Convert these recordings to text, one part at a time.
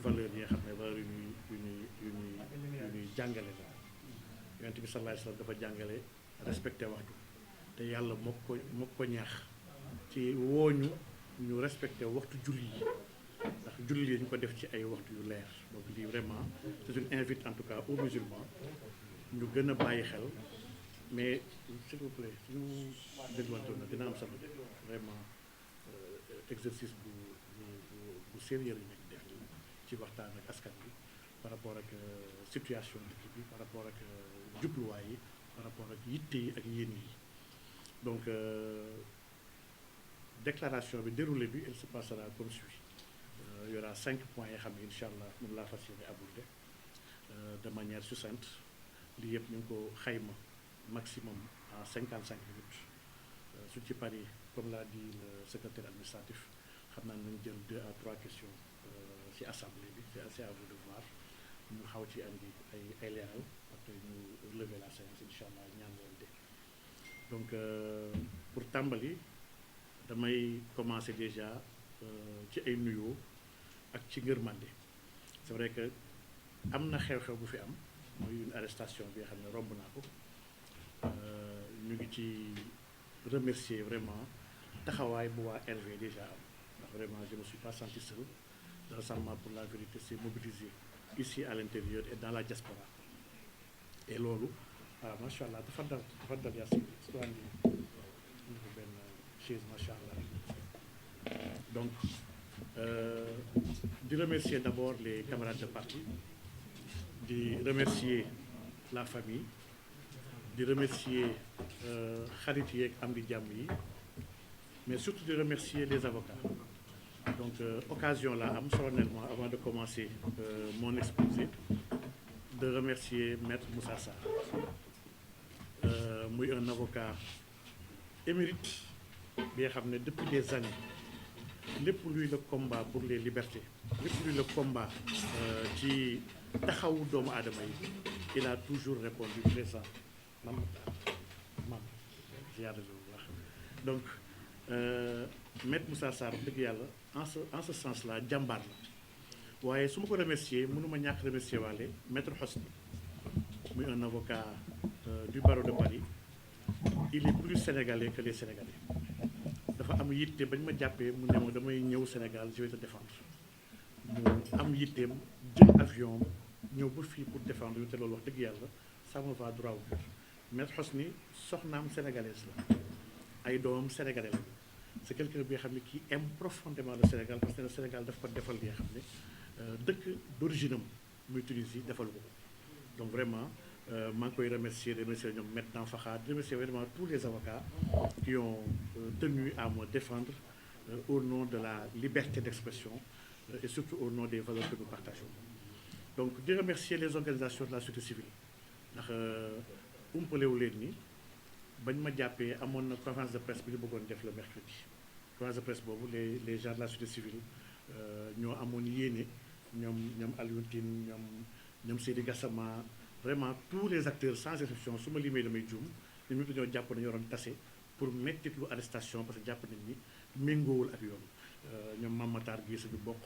valeurs yi nga xam ne valeurs yu ñuy jàngale la yonent bi sallallahu alayhi wasallam dafa jàngale respecté waxtu te yàlla moo ko ñaax ci wooñu ñu respecté waxtu julli yi ndax julli yi ñu ko def ci ay waxtu yu leer donc lii vraiment c'est une invite en tout cas aux musulmans ñu gën a bàyyi xel mais s'il vous plaît suñu dégluwantoon na dina am solo vraiment exercice bu sérieux la ñu def ci waxtaan ak askan bi par rapport ak situation dëkk bi par rapport ak jubluwaay yi par rapport ak yitte yi ak yéen yi donc déclaration bi déroulé bi elle se passera comme suit il y aura 5 points yoo xam ne incha allah moom laa fas yéene aborder de manière succincte lii yëpp ñu ngi ko xayma maximum en 55 minutes su ci pari comme l'a dit le secrétaire administratif xam naa nañ jël 2 à 3 questions ci assemblée bi c'est à vous de voir ñu xaw ci andi ay leeral après ñu lever la séance incha allah ñaan leen de donc pour tàmbali damay commencer déjà ci ay nuyoo ak ci ngërmande c'est vrai que am na xew-xew bu fi am mooy une arrestation bi nga xam ne romb naa ko ñu ngi ci remercier vraiment taxawaay bu waa RV déjà am ndax vraiment je ne me suis pas senti seul. Le Rassemblement pour la vérité s'est mobilisé ici à l'intérieur et dans la diaspora et loolu macha allah dafa dal Yacine soo andi ñu ko benn chaise macha allah donc di remercier d'abord les camarades de parti di remercier la famille di remercier xarit yeeg am di jàmm yi mais surtout di remercier les avocats. Donc occasion là am solennellement avant de commencer mon exposé de remercier maître Moussa Sarr muy un avocat émérite bi nga xam ne depuis des années lépp luy le combat pour les libertés lépp luy le combat ci taxawu doomu aadama yi il a toujours répondu présent mam ziar wax donc maître Moussa Sarr dëgg yàlla en ce sens là jàmbaar la waaye su ma ko remercier mënuma ñàkk remercier waale maître Hosni muy un avocat du barreau de Paris il est plus sénégalais que les sénégalais dafa am yitte bañ ma jàppee mu ne ma damay ñëw Sénégal je vais te défendre mu am yitteem jël avion ñëw ba fii pour défendre yu te loolu wax dëgg yàlla ça me va droit au cœur maître Hosni soxnaam sénégalaise la ay doomam sénégalais la c'est quelqu'un bi nga xam ne qui aime profondément le Sénégal parce que le Sénégal daf ko defal li nga xam ne dëkk d'origine am muy Tunisie defal ko donc vraiment maa ngi koy remercier ñoom maintenant Fakha di remercier vraiment tous les avocats qui ont tenu à me défendre au nom de la liberté d'expression et surtout au nom des valeurs que nous partageons donc di remercier les organisations de la société civile ndax umpalewu leen ni bañ ma jàppee amoon na conférence de presse bi ñu bëggoon def le mercredi conférence de presse boobu les gens de la société civile ñoo amoon yéene ñoom Alioune Tine ñoom Seydi Gassama vraiment tous les acteurs sans exception su ma limee damay juum ñoom ñëpp dañoo jàpp nañu waroon tase pour mettitlu arrestation parce que jàpp nañ ni méngoowul ak yoon ñoom Mamatar gi suñu bokk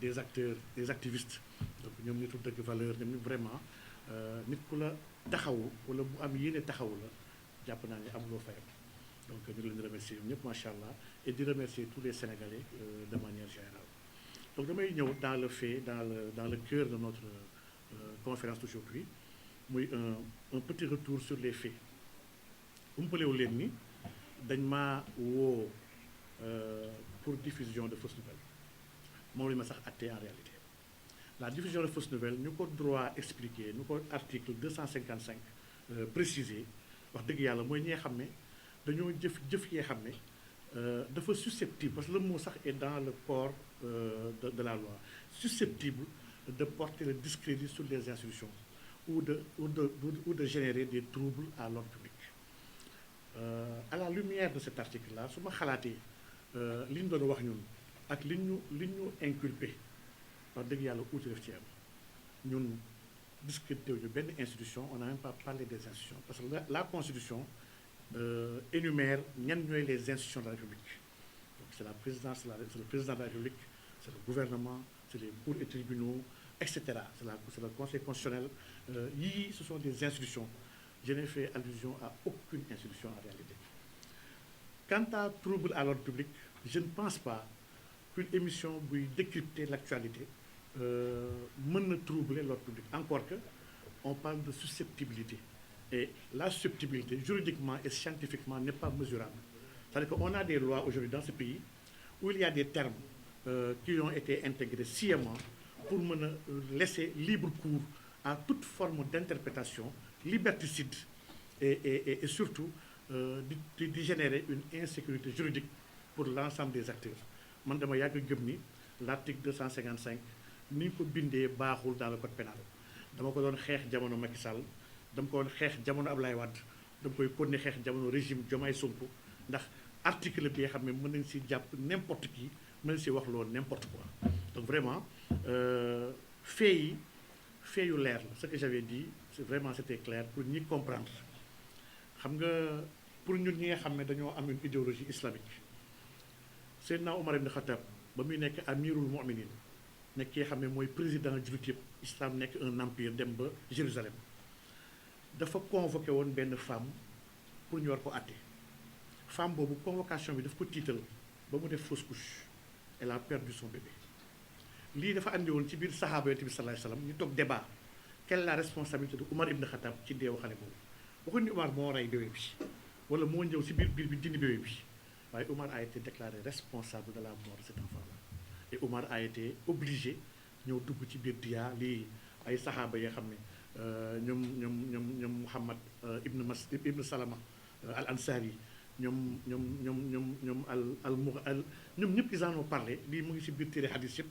des acteurs des activistes donc ñoom nitu dëgg valeur ñoom vraiment nit ku la taxawu wala bu am yéene taxawu la jàpp naa ne amuloo fayam donc ñu ngi leen di remercier ñëpp macha allah et di remercier tous les Sénégalais de manière générale donc damay ñëw dans le fait dans le cœur de notre conférence d'aujourd'hui muy un petit retour sur les faits umpalewu leen ni dañ maa woo pour diffusion de fausses nouvelles moom la ma sax àttee en réalité la diffusion de fausses nouvelles ñu ko droit expliqué ñu ko article 255 précisé wax dëgg yàlla mooy ñi nga xam ne dañoo jëf yee xam ne dafa susceptible parce que le mot sax est dans le corps de la loi susceptible de porter le discrédit sur les institutions ou de générer des troubles à l'ordre public à la lumière de cet article là su ma xalaatee li ñu doon wax ñun ak li ñu inculpé wax dëgg yàlla uuti def ci am ñun discrédité ñu benn institution on n'a même pas parlé des institutions parce que la constitution énumère ñan ñooy les institutions de la République donc c'est la présidence c'est le président de la République c'est le gouvernement c'est les cours et tribunaux, etc. C'est le Conseil constitutionnel. Ce sont des institutions. Je n'ai fait allusion à aucune institution en réalité. Quant à trouble à l'ordre public, je ne pense pas qu'une émission buy décrypter l'actualité mën na troubler l'ordre public. Encore que, on parle de susceptibilité. Et la susceptibilité, juridiquement et scientifiquement, n'est pas mesurable. C'est-à-dire qu'on a des lois aujourd'hui dans ce pays où il y a des termes qui ont été intégrés sciemment pour laisser libre cours à toute forme d'interprétation liberticide et surtout de générer une insécurité juridique pour l'ensemble des acteurs. Man dama yàgg gëm ni l'article 255 ni ñu ko bindee baaxul dans le code pénal. Dama ko doon xeex jamono Macky Sall, dama ko doon xeex jamono Abdoulaye Wade, dama koy continuer xeex jamono régime Diomaye Sonko ndax article bi nga xam ne mën nañ si jàpp n'importe qui, mën nañ si wax loolu n'importe quoi. Donc vraiment fait yu leer la ce que j'avais dit c'était clair pour ñi comprendre. Xam nga pour ñun ñi nga xam ne dañoo am une idéologie islamique Seydina Omar ibn Khattab ba muy nekk amirul mu'minin nekk ki nga xam ne mooy président jullit yëpp islam nekk un empire dem ba Jérusalem dafa convoqué woon benn femme pour ñu war ko àtte femme boobu convocation bi daf ko tiital ba mu def fausse couche elle a perdu son bébé. Lii dafa andi woon ci biir sahaaba yonent bi sallallahu alayhi wasallam ñu toog débat quelle est la responsabilité de Omar ibn Khattab ci deewu xale boobu waxuñu ni Omar moo rey bébé bi wala moo ñëw ci biir bi dindi bébé bi waaye Omar a été déclaré responsable de la mort de cet enfant-là et Omar a été obligé ñëw dugg ci biir diya lii ay sahaaba yoo xam ne ñoom Muhammad ibn Salama al Ansari ñoom ñëpp ils en ont parlé lii mu ngi ci biir téere hadis yëpp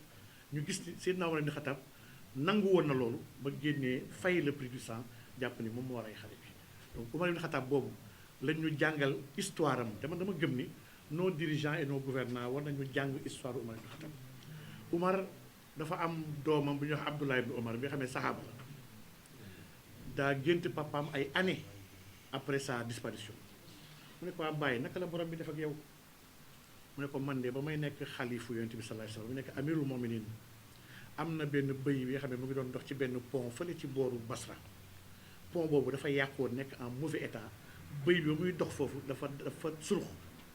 ñu gis ni Seydina Omar ibn Khattab nangu woon na loolu ba génnee fay le prix du sang jàpp ni moom moo rey xale bi donc Omar ibn Khattab boobu lañ ñu jàngal histoire am dama gëm ni nos dirigeants et nos gouvernants war nañu jàng histoire Omar ibn Khattab. Omar dafa am doomam bu ñuy wax Abdullah ibn Omar bi nga xam ne saxaaba la daa gént papaam ay années après sa disparition mu ne ko bàyyi naka la borom bi def ak yow mu ne ko man de ba may nekk xalifu yonent bi sallallahu alayhi wasallam mu nekk amirul mu'minin am na benn bëy bi nga xam ne mu ngi doon dox ci benn pont fële ci booru Basra pont boobu dafa yàqoon nekk en mauvais état bëy bi muy dox foofu dafa surux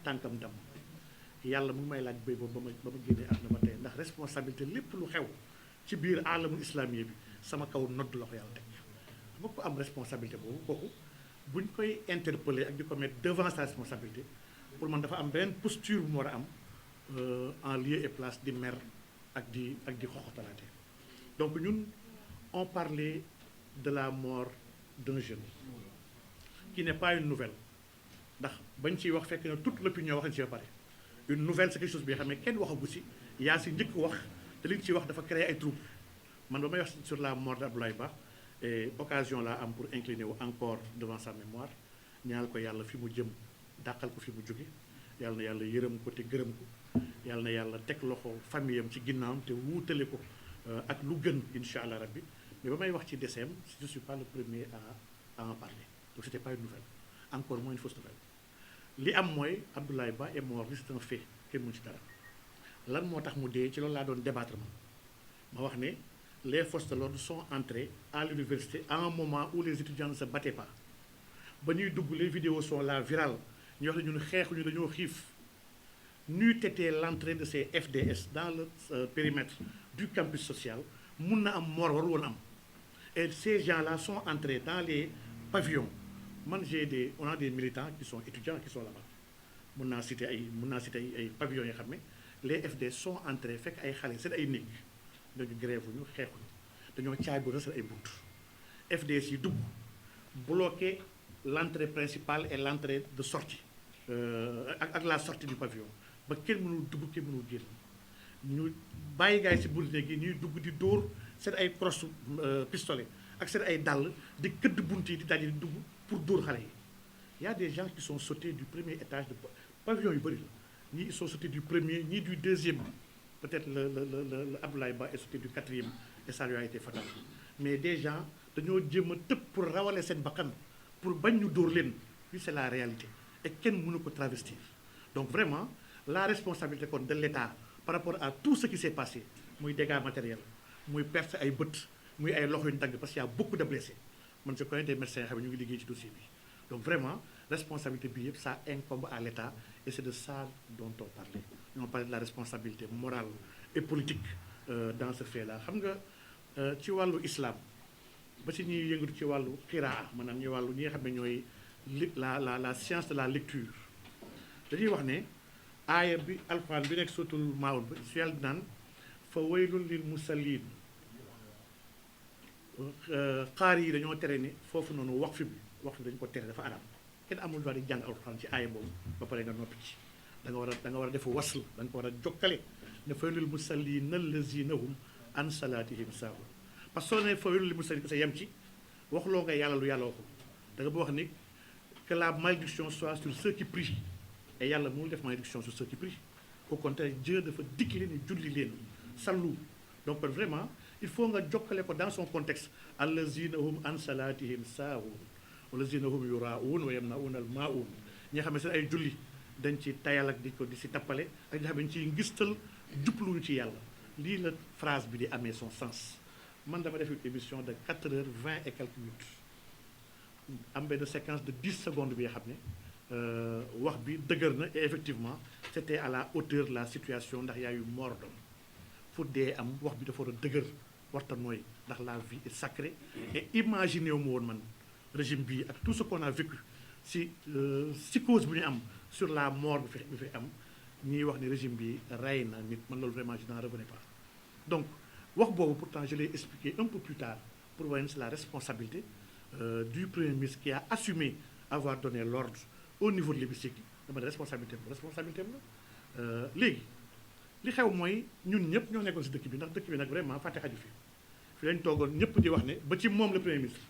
tànkam dam yàlla mu ngi may laaj bëy boobu ba ma génnee àdduna ba tey ndax responsabilité lépp lu xew ci biir alamul islamiyé bi sama kaw nodd la ko yàlla teg ma ko am responsabilité boobu kooku buñ koy interpeller ak di ko mettre devant sa responsabilité pour man dafa am beneen posture bu mu war a am en lieu et place di mer ak di xoxotalaate donc ñun on parlait de la mort d'un jeune qui n'est pas une nouvelle ndax bañ ciy wax fekk na toute l'opinion wax nañ ci ba pare une nouvelle c'est quelque chose bi nga xam ne kenn waxagu si yaa si njëkk wax te li ñu ciy wax dafa créer ay troubles man ba may wax sur la mort d'Abdoulaye Ba et occasion laa am pour incliner wu encore devant sa mémoire ñaanal ko yàlla fi mu jëm dàqal ko fi mu jóge yàlla na yàlla yërëm ko te gërëm ko yàlla na yàlla teg loxo famille am ci ginnaawam te wuutale ko ak lu gën incha allah rabbi mais ba may wax ci décès je suis pas le premier à en parler donc c'était pas une nouvelle encore moins une fausse nouvelle li am mooy Abdoulaye Ba est mort c'est un fait kenn mënu ci dara lan moo tax mu dee ci loolu laa doon débattre ma wax ne les forces de l'ordre sont entrées à l'université à un moment où les étudiants ne se battaient pas ba ñuy dugg les vidéos sont là virales ñu wax ne ñun xeexuñu dañoo xiif n'eût été l'entrée de ces FDS dans le périmètre du campus social mun na am mort waru woon am et ces gens-là sont entrés dans les pavillons man on a des militants qui sont étudiants qui sont là-bas mun naa citer ay pavillons yoo xam ne les FDS sont entrés fekk ay xale seen ay néeg dañu grève ñu xeexuñu dañoo caabi rësal ay bunt FDS yi dugg bloqué l'entrée principale et l'entrée de sortie ak la sortie du pavillon ba kenn mënul dugg kenn mënul génn ñu bàyyi gaay si bunt néeg yi ñuy dugg di dóor seen ay crosse pistolet ak seen ay dàll di këdd bunt yi di daje di dugg pour dóor xale yi y a des gens qui sont sautés du premier étage de pavillon yu bëri la ñii ils sont sautés du premier ñii du deuxième peut-être le Abdoulaye Ba est sauté du quatrième et ça lui a été fatal mais des gens dañoo jéem a tëb pour rawale seen bakkan pour bañ ñu dóor leen puis c'est la réalité et kenn mënu ko travestir donc vraiment la responsabilité kon de l'État par rapport à tout ce qui s'est passé muy dégâts matériels muy perte ay bët muy ay loxo yu ñu dagg parce qu'il y a beaucoup de blessés man je connais des médecins yoo xam ne ñu ngi liggéey ci dossier bi donc vraiment responsabilité bi yëpp ça incombe à l'État et c'est de ça dont on parlait on parlait de la responsabilité morale et politique dans ce fait là xam nga ci wàllu islam ba ci ñuy yëngatu ci wàllu qiraa maanaam ñi wàllu ñi nga xam ne ñooy la science de la lecture dañuy wax ne aaya bi alquran bi nekk suratul maun ba su yàlla naan fa waylun lil musallin xaar yi dañoo tere ni foofu noonu waqf bi dañu ko tere dafa araam kenn amul droit di jàng alquran ci aaya boobu ba pare nga noppi ci da nga war a def wasl da nga ko war a jokkale ne fa waylul musallin allazina hum an salatihim sahun parce que soo ne fa waylul lil musallin sa yem ci waxuloo nga yàlla lu yàlla waxul da nga ba wax ni que la malédiction soit sur ceux qui prient et yàlla mënul def malédiction sur ceux qui prient au contraire Dieu dafa dikk leen ni julli leen sallu donc vraiment il faut nga jokkale ko dans son contexte allazina hum an salatihim saahun wallazina hum yuraun wa yamnauna al maun ñi nga xam ne seen ay julli dañ ci tayal ak di si tappale ak ñi nga xam ne ciy ngistal jubluñu ci yàlla lii la phrase bi di amee son sens man dama def une émission de 4h20 et quelques minutes am benn séquence de 10 secondes bi nga xam ne wax bi dëgër na et effectivement c'était à la hauteur de la situation ndax y a eu mort d'homme fu dee am wax bi dafa war a dëgër warta nooy ndax la vie est sacrée et imaginé wu ma woon man régime bi ak tout ce qu'on a vécu si psychose bu ñu am sur la mort bi fi am ñuy wax ni régime bi rey na nit man loolu vraiment je n'en revenais pas donc wax boobu pourtant je l'ai expliqué un peu plus tard pour voir c'est la responsabilité du Premier ministre qui a assumé avoir donné l'ordre au niveau de l'hémicycle dama ne responsabilité am la léegi li xew mooy ñun ñëpp ñoo nekkoon si dëkk bi ndax dëkk bi nag vraiment fàtte xaju fi lañ toogoon ñëpp di wax ne ba ci moom le Premier ministre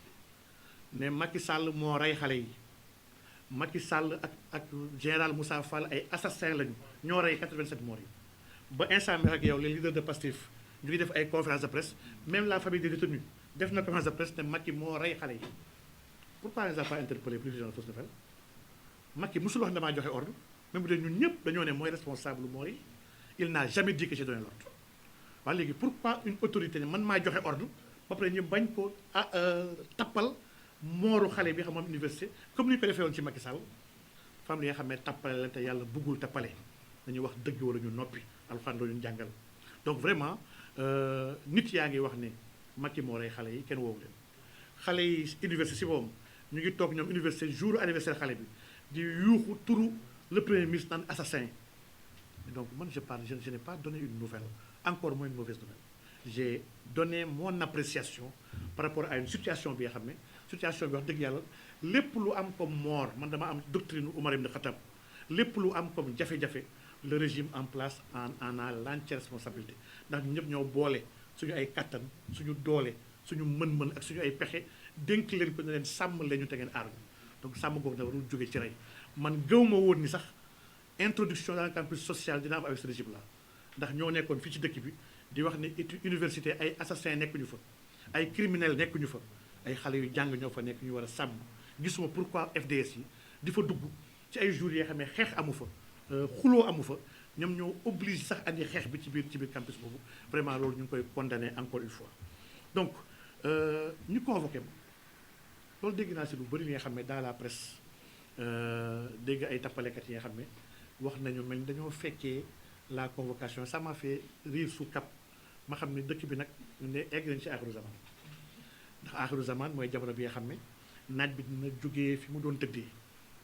ne Macky Sall moo rey xale yi Macky Sall ak général Moussa Fall ay assassins lañu ñoo rey 87 morts yi ba instant bi ak yow les leaders de Pastef ñu ngi def ay conférence de presse même la famille des détenus def na conférence de presse ne Macky moo rey xale yi pourquoi ils n'ont pas interpellé plus de fausses nouvelles Macky musul wax ne damaa joxe ordre même bu dee ñun ñëpp dañoo ne mooy responsable mort yi il n'a jamais dit que j'ai donné l'ordre waaye léegi pourquoi une autorité ne man maa joxe ordre ba pare ñu bañ ko tappal mooru xale bi xam moom université comme ni ñu ko defee woon ci Macky Sall femme yi nga xam ne tappale la te yàlla bëggul tappale dañuy wax dëgg wala ñu noppi alxuraan loolu ñu jàngal donc vraiment nit yaa ngi wax ne Macky moo rey xale yi kenn woowu leen xale yi université si boobu ñu ngi toog ñoom université jour anniversaire xale bi di yuuxu turu le premier ministre naan assassin donc man je n'ai pas donné une nouvelle encore moins une mauvaise nouvelle j'ai donné mon appréciation par rapport à une situation bi nga xam ne situation bi wax dëgg yàlla lépp lu am comme mort man dama am doctrine Oumar ibn Khattab lépp lu am comme jafe-jafe le régime en place en a l'entière responsabilité ndax ñu ñëpp ñoo boole suñu ay kattan suñu doole suñu mën-mën ak suñu ay pexe dénk leen ko ne leen sàmm leen ñu te ngeen aar ñu donc sàmm googu nag warul jóge ci rey man gëw ma woon ni sax introduction dans le campus social dina am avec ce régime là ndax ñoo nekkoon fii ci dëkk bi di wax ne université ay assassins nekkuñu fa ay criminels nekkuñu fa ay xale yu jàng ñoo fa nekk ñu war a sàmm gisuma pourquoi FDS yi di fa dugg ci ay jours yoo xam ne xeex amu fa xuloo amu fa ñoom ñoo obligé sax andi xeex bi ci biir campus boobu vraiment loolu ñu ngi koy condamner encore une fois donc ñu convoqué ma loolu dégg naa si lu bëri li nga xam ne dans la presse dégg ay tappalekat yi nga xam ne wax nañu mel ni dañoo fekkee la convocation ça m'a fait rire sous cap ma xam ne dëkk bi nag ñu ne egg nañ ci aaxiru zaman ndax aaxiru zaman mooy jamono bi nga xam ne naaj bi dina jógee fi mu doon tëddee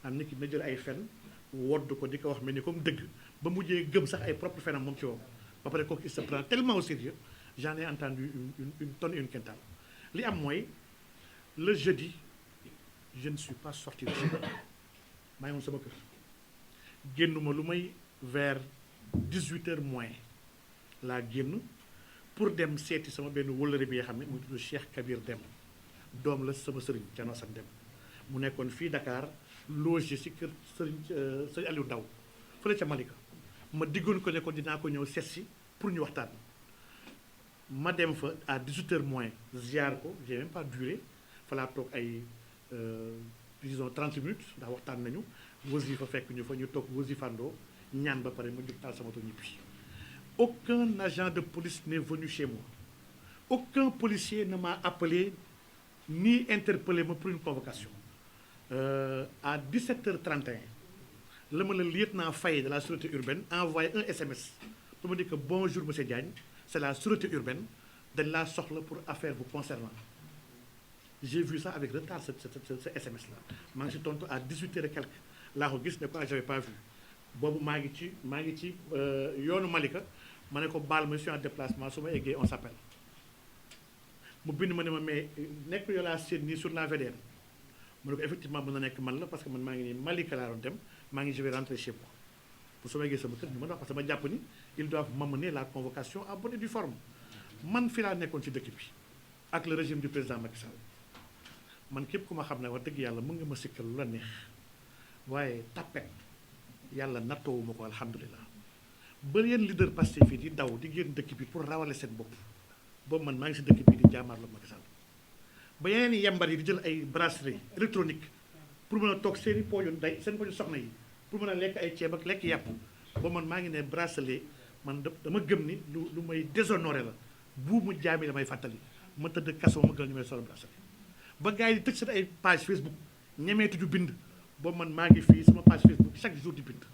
am nit ki dina jël ay fen wodd ko di ko wax mel ni comme dëgg ba mujjee gëm sax ay propre fenam moom ci wom ba pare kooku il se prend tellement au sérieux j'en ai entendu une tonne et une quintale li am mooy le jeudi je ne suis pas sorti de chez moi maa ngi woon sama kër génnuma lu may vers 18h moins laa génn pour dem seeti sama benn wëllëre bi nga xam ne muy tudd Cheikh Kabir Dem doom la sama sëriñ Thierno Assane Dem mu nekkoon fii Dakar logé si kër sëriñ Aliou Ndaw fële ca Malika ma diggoon ko ne ko dinaa ko ñëw seet si pour ñu waxtaan ma dem fa à 18h moins ziar ko j'ai même pas duré fa laa toog ay disons 30 minutes ndax waxtaan nañu wasifa fekk ñu fa ñu toog wasifandoo ñaan ba pare ma jóg taal sama to ñibbi aucun agent de police n'est venu chez moi. Aucun policier ne m'a appelé ni interpellé pour une convocation. À 17h31, le lieutenant Faye de la sûreté urbaine a envoyé un SMS pour me dire que bonjour monsieur Diagne, c'est la sûreté urbaine de la sorte pour affaire vous concernant. J'ai vu ça avec retard, ce SMS-là. Moi, j'ai tontu à 18h et quelques. Là, je n'avais pas vu. Bobu Magiti, Yono Malika, Maneko Bal, monsieur en déplacement, on s'appelle. Je me suis dit, mais nek yo la ni sur la VDN. Je me effectivement mën na nek man la parce que man mangi ni Malika la dem, je vais rentrer chez moi. Pour sauver ce que parce que ma japp ni ils doivent m'amener la convocation à bonne et due forme. Man fi la nekkon ci dëkk bi ak le régime du président Macky Sall. Man képp ku ma xam ne wax dëgg yàlla mën nga ma sikkal lu la neex waaye tapet yàlla nattoowuma ko alhamdulilah ba yéen leader Pastef fii di daw di génn dëkk bi pour rawale seen bopp boobu man maa ngi si dëkk bi di jaamaarloo Macky Sall ba yeneen i yambar yi di jël ay bracelet électronique pour mën a toog seen i pooju ndey seen pooju soxna yi pour mën a lekk ay ceeb ak lekk yàpp ba man maa ngi ne bracelet man dama gëm ni lu may déshonoré la buumu jaami damay fàttali ma tëdd kaso ma gën ñu may solo bracelet ba gars yi di tëj seen ay page Facebook ñemeetuñu bind boobu man maa ngi fii sama page Facebook chaque jour di bind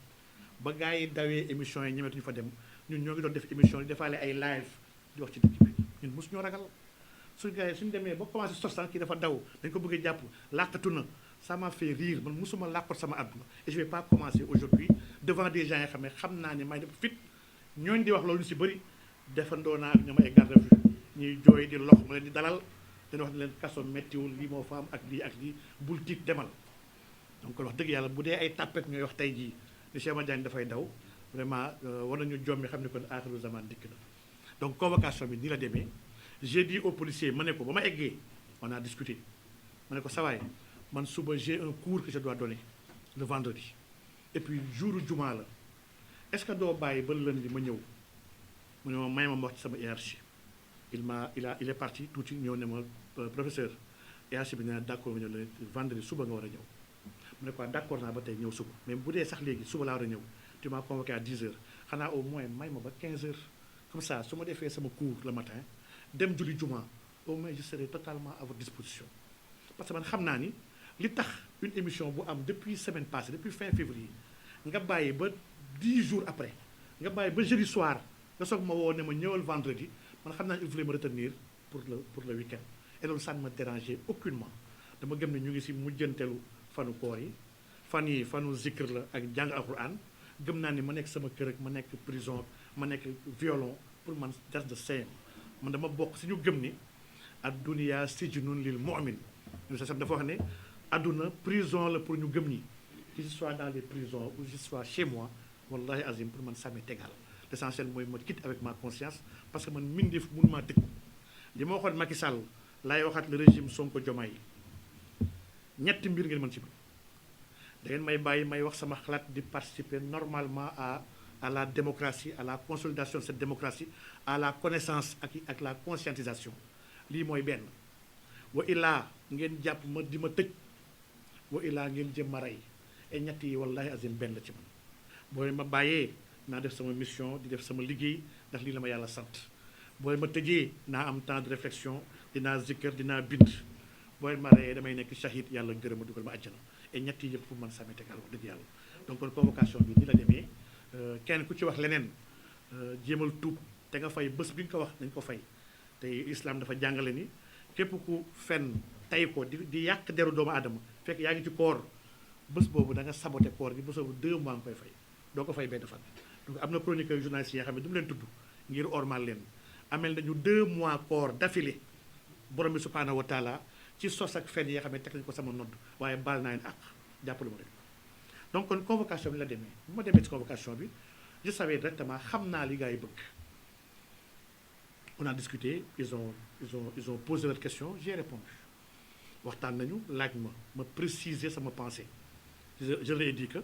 ba gars yi dawee émission yi ñemeetuñu fa dem ñun ñoo ngi doon def émission yi defaale ay live di wax ci dëkk bi ñun mosu ñoo ragal suñu gars yi suñu demee ba commencé sostan kii dafa daw dañ ko bëggee jàpp làqatu na ça m'a fait rire man mosuma làqat sama àdduna et je vais pas commencer aujourd'hui devant des gens yi xam naa ne may def fit ñooñu di wax loolu ñu si bëri defandoo naa ak ñoom ay garde à vue ñuy jooy di lox ma leen di dalal dañu wax ne leen kaso méttiwul lii moo fa am ak lii bul tiit demal donc kon wax dëgg yàlla bu dee ay tàppet ñooy wax tey jii ni Cheikh Madiagne dafay daw vraiment war nañu jommi xam ne kon aaxiru zaman dikk na donc convocation bi nii la demee j'ai dit aux policiers ma ne ko ba ma eggee on a discuté ma ne ko sawaay man suba j'ai un cours que je dois donner le vendredi et puis jour juma la est-ce que doo bàyyi ba lundi ma ñëw mu ne ma may ma wax ci sama hiérarchie il est parti tuuti ñëw ne ma professeur hiérarchie bi ne d'accord ma ñëw le vendredi suba nga war a ñëw mu ne quoi d'accord naa ba tey ñëw suba mais bu dee sax léegi suba laa war a ñëw tu m'as convoqué à 10 heures xanaa au moins may ma ba 15 heures comme ça su ma defee sama cours le matin dem julli juma au moins je serai totalement à votre disposition parce que man xam naa ni li tax une émission bu am depuis semaine passée depuis fin février nga bàyyi ba 10 jours après nga bàyyi ba jeudi soir nga soog ma woo ne ma ñëwal vendredi man xam naa ne il voulait me retenir pour le week-end et loolu ça ne me dérangeait aucunement dama gëm ne ñu ngi si mujjantelu fanu koor yi fanu zikr la ak jàng alquran gëm naa ni ma nekk sama kër ak ma nekk prison ma nekk violon pour man that's the same man dama bokk si ñu gëm ni ad-dunya sijnun lil mu'min ñu sa dafa wax ne adduna prison la pour ñu gëm ñi que je sois dans les prisons ou que je sois chez moi wallahi azim pour man ça m'est égal l'essentiel mooy ma quitte avec ma conscience parce que man mbindeef mënu maa tëj li ma waxoon Macky Sall laay waxaat le régime Sonko Diomaye ñetti mbir ngeen mën ci da ngeen may bàyyi may wax sama xalaat di participer normalement à la démocratie à la consolidation de cette démocratie à la connaissance ak la conscientisation lii mooy benn wa illaa ngeen jàpp ma di ma tëj wa illaa ngeen jëm ma rey et ñett yi wallahi azim benn la ci man booy ma bàyyee naa def sama mission di def sama liggéey ndax lii la ma yàlla sant booy ma tëjee naa am temps de réflexion dinaa zikkër dinaa bind booy ma reyee damay nekk shahid yàlla gërëm ma dugal ma àjjana et ñett yi yëpp pour man sàmmee tegal wax dëgg yàlla donc kon convocation bi ni la demee kenn ku ci wax leneen jéemal tuub te nga fay bés bi nga ko wax dañ ko fay te islam dafa jàngale ni képp ku fenn tay ko di yàq deru doomu aadama fekk yaa ngi ci koor bés boobu da nga saboté koor gi bés boobu 2 mois nga koy fay doo ko fay benn fan donc am na chroniqueur journaliste yi nga xam ne du mu leen tudd ngir ormal leen amel nañu 2 mois koor d'affilée borom bi subhanahu wa taala ci sos ak fen yi nga xam ne teg nañu ko sama nodd waaye baal naa leen ak jàppalu ma rek donc kon convocation bi la demee bu ma demee ci convocation bi je savais directement xam naa li gars yi bëgg on a discuté ils ont posé leurs questions j'ai répondu waxtaan nañu laaj ma préciser sama pensée je leur ai dit que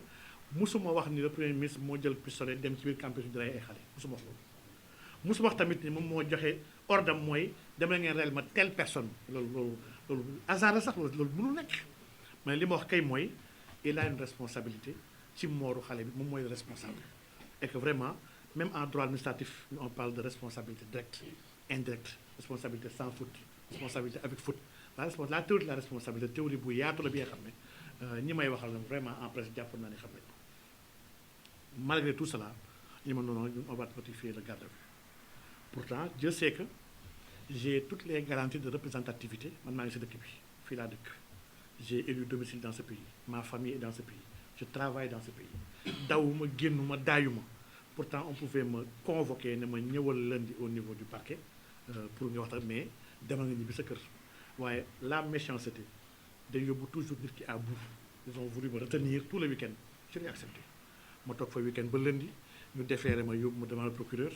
musuma wax ni le premier ministre moo jël pistolet dem ci biir campus bi di rey ay xale musuma wax loolu musuma wax tamit ni moom moo joxe ordre am mooy dem na ngeen reyal ma telle personne loolu hasard la sax loolu mënul nekk mais li ma wax kay mooy il a une responsabilité ci mooru xale bi moom mooy responsable et que vraiment même en droit administratif on parle de responsabilité directe indirecte responsabilité sans faute responsabilité avec faute la théorie de la responsabilité théorie bu yaatu la bi nga xam ne ñi may waxal vraiment en presse jàpp naa ne xam nañ ko malgré tout cela ñu ma noonu ñun on va notifier le garde à vue pourtant Dieu sait que j'ai toutes les garanties de représentativité man maa ngi si dëkk bi fii laa dëkk j'ai élu domicile dans ce pays ma famille est dans ce pays je travaille dans ce pays dawuma génnuma daayuma pourtant on pouvait me convoquer ne ma ñëwal lundi au niveau du parquet pour ñu waxtaan mais demal nga ñibbi sa kër waaye la méchanceté day yóbbu toujours nit ki à bout ils ont voulu me retenir tout le week-end je l'ai accepté ma toog fa week-end ba lundi ñu déféré ma yóbbu ma devant le procureur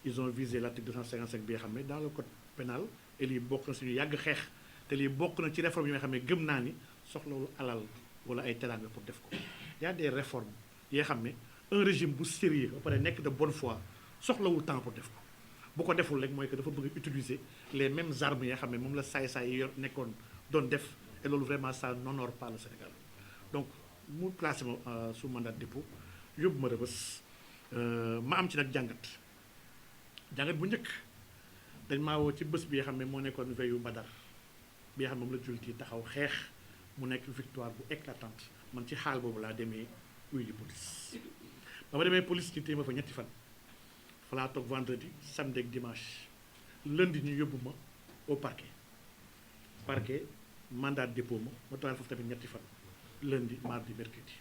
ils ont visé l'article 255 bi nga xam ne dans le code pénal et lii bokk na suñu yàgg xeex te lii bokk na ci réforme yi nga xam ne gëm naa ni soxlawul alal wala ay teraanga pour def ko y a des réformes yi nga xam ne un régime bu sérieux ba pare nekk de bonne foi soxlawul temps pour def ko bu ko deful rek mooy que dafa bëgg utiliser les mêmes armes yi nga xam ne moom la saay-saay yi yor nekkoon doon def et loolu vraiment ça n'honore pas le Sénégal donc mu placé ma sous mandat de dépôt yóbbu ma Rebeuss ma am ci nag jàngat bu njëkk dañ maa woo ci bés bi nga xam ne moo nekkoon veillu Badar bi nga xam ne moom la jullit yi taxaw xeex mu nekk victoire bu éclatante man ci xaal boobu laa demee uy di police ba ma demee police ñu téye ma fa ñetti fan fa laa toog vendredi samedi ak dimanche lundi ñu yóbbu ma au parquet mandat de dépôt ma toogal foofu tamit ñetti fan lundi mardi mercredi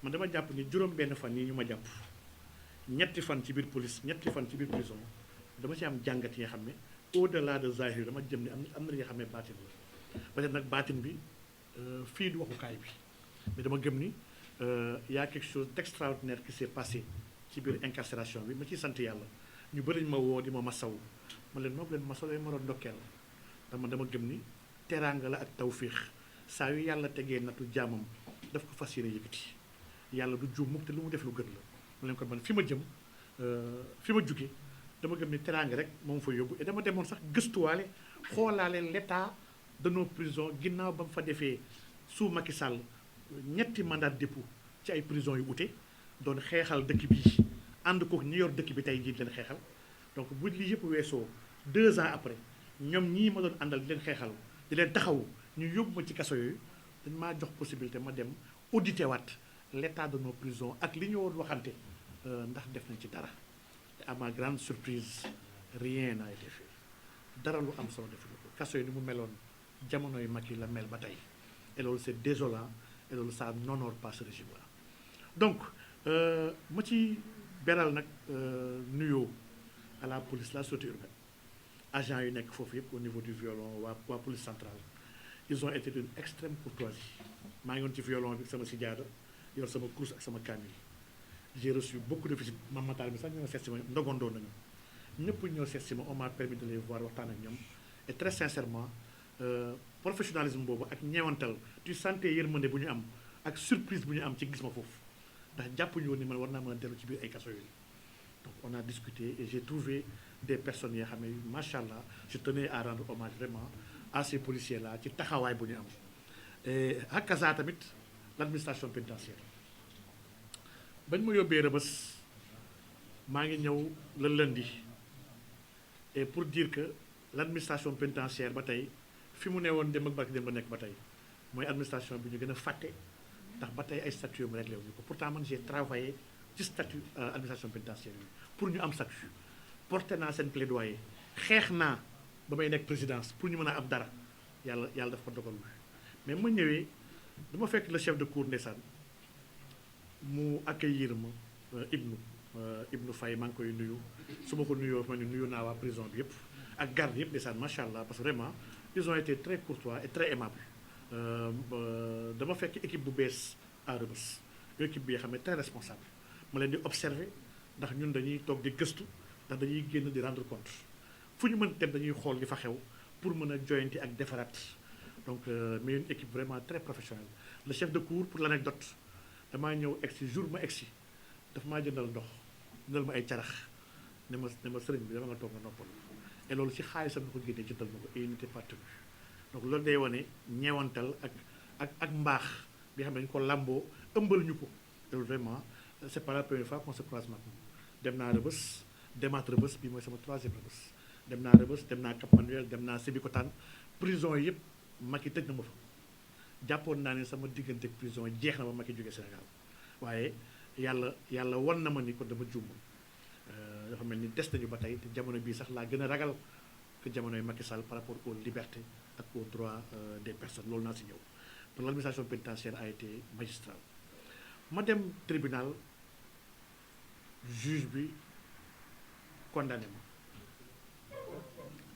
man dama jàpp ni juróom benn fan yi ñu ma jàpp ñetti fan ci biir police ñetti fan ci biir prison dama ci am jàngat yi nga xam ne au delà de zahir dama jëm ni am na li nga xam ne baatin la peut-être nag baatin bi fii du waxukaay bi mais dama gëm ni y a quelque chose d'extraordinaire qui s'est passé ci biir incarcération bi ma ciy sant yàlla ñu bëri ma woo di ma masaw ma leen masaw leen ma doon ndokkeel dama gëm ni teraanga la ak tawfiix saa yu yàlla tegee natu jaamam daf ko fas yéene yëkkati yàlla du juum mukk te lu mu def lu gën la ma leen ko man fi ma jëm fi ma jóge dama gëm ni teraanga rek moom fa yóbbu et dama demoon sax gëstuwaale xoolaale l'état de nos prisons ginnaaw ba mu fa defee sous Macky Sall ñetti mandat de dépôt ci ay prisons yu ute doon xeexal dëkk bi ànd ko ñi yor dëkk bi tey jii di leen xeexal donc bu lii yëpp weesoo 2 ans après ñoom ñii ma doon àndal di leen xeexal di leen taxaw ñu yóbbu ma ci kaso yooyu dañ maa jox possibilité ma dem audité waat l'état de nos prisons ak li ñu woon waxante ndax def nañ ci dara te à ma grande surprise rien n'a été fait dara lu am solo defuñu ko kaso yi ni mu meloon jamono yu mag yi la mel ba tey et loolu c'est désolant et loolu ça n'honore pas ce régime là donc ma ci beral nag nuyoo à la police la sûreté urbaine agents yu nekk foofu yëpp au niveau du violon waa police centrale ils ont été d'une extrême courtoisie maa ngi woon ci violon bi sama sijaada yor sama course ak sama kaamil j'ai reçu beaucoup de visites mamataal bi sax ñoo seet si ma ndogondoo nañu ñëpp ñoo seet si ma on m'a permis de les voir waxtaan ak ñoom et très sincèrement professionnalisme boobu ak ñeewantal du santé yërmande bu ñu am ak surprise bu ñu am ci gis ma foofu ndax jàppuñu woon ni man war naa mën a dellu ci biir ay kaso yooyu donc on a discuté et j'ai trouvé des personnes yoo xam ne macha allah je tenais à rendre hommage vraiment à ces policiers là ci taxawaay bu ñu am et hakaza tamit l'administration pénitentiaire bañ ma yóbbee Rebeuss maa ngi ñëw le lundi et pour dire que l'administration pénitentiaire ba tey fi mu ne woon dem ak barki dem ba nekk ba tey mooy administration bi ñu gën a fàtte ndax ba tey ay statut mu réglé wuñu ko pourtant man j'ai travaillé ci statut administration pénitentiaire bi pour ñu am statut porté naa seen plaidoyer xeex naa ba may nekk présidence pour ñu mën a am dara yàlla daf ko dogal mais ma ñëwee dama fekk le chef de cour ndeysaan mu accueillir ma Ibnu Faye maa ngi koy nuyu su ma ko nuyoo ma ne nuyu naa waa prison bi yëpp ak garde yëpp ndeysaan macha allah parce que vraiment ils ont été très courtois et très aimables dama fekk équipe bu bees à Rebeuss équipe bi nga xam ne très responsable ma leen di observer ndax ñun dañuy toog di gëstu ndax dañuy génn di rendre compte fu ñu mën dem dañuy xool li fa xew pour mën a joyanti ak defaraat donc mais une équipe vraiment très professionnelle le chef de cour pour l'anecdote damaa ñëw egsi jour ma egsi dafa maa jëndal ndox jëndal ma ay carax ne ma sëriñ bi dama nga toog nga noppal et loolu ci xaalisam nga ko génnee jëndal ma ko et il n'était pas tenu donc loolu day wane ñeewantal ak mbaax bi xam ne dañu ko làmboo ëmbal ñu ko loolu vraiment c'est pas la première fois qu'on se croise maintenant dem naa Rebeuss demaat Rebeuss bi mooy sama troisième Rebeuss dem naa Rebeuss dem naa Cap Manuel dem naa Sébikotane prison yëpp Macky tëj na ma fa jàppoon naa ne sama diggante ak prison jeex na ba Macky jógee Sénégal waaye yàlla wan na ma ni ko dama juum dafa mel ni des nañu ba tey te jamono bii sax laa gën a ragal que jamonoy Macky Sall par rapport aux libertés ak aux droits des personnes loolu naa si ñëw donc l'administration pénitentiaire a été magistrale ma dem tribunal juge bi condamné ma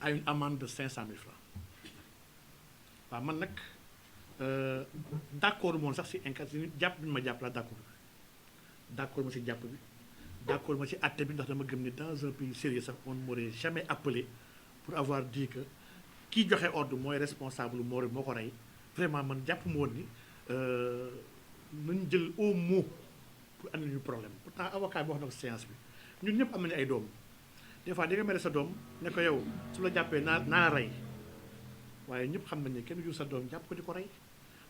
à une amende de 500 000 francs waaw man nag d'accord moom sax si incarcération jàpp bi ma jàpp la d'accord ma si jàpp bi d'accord ma si àtte bi ndax dama gëm ni dans un pays sérieux sax on ne m'aurait jamais appelé pour avoir dit que kii joxe ordre mooy responsable moo ko rey vraiment man jàpp ma woon ni nañu jël au mot pour andi ñu problème pourtant avocat bi wax na ko séance bi ñun ñëpp am nañu ay doom des fois di nga mere sa doom ne ko yow su la jàppee naa rey waaye ñëpp xam nañ ne kenn jur sa doom jàpp ko di ko rey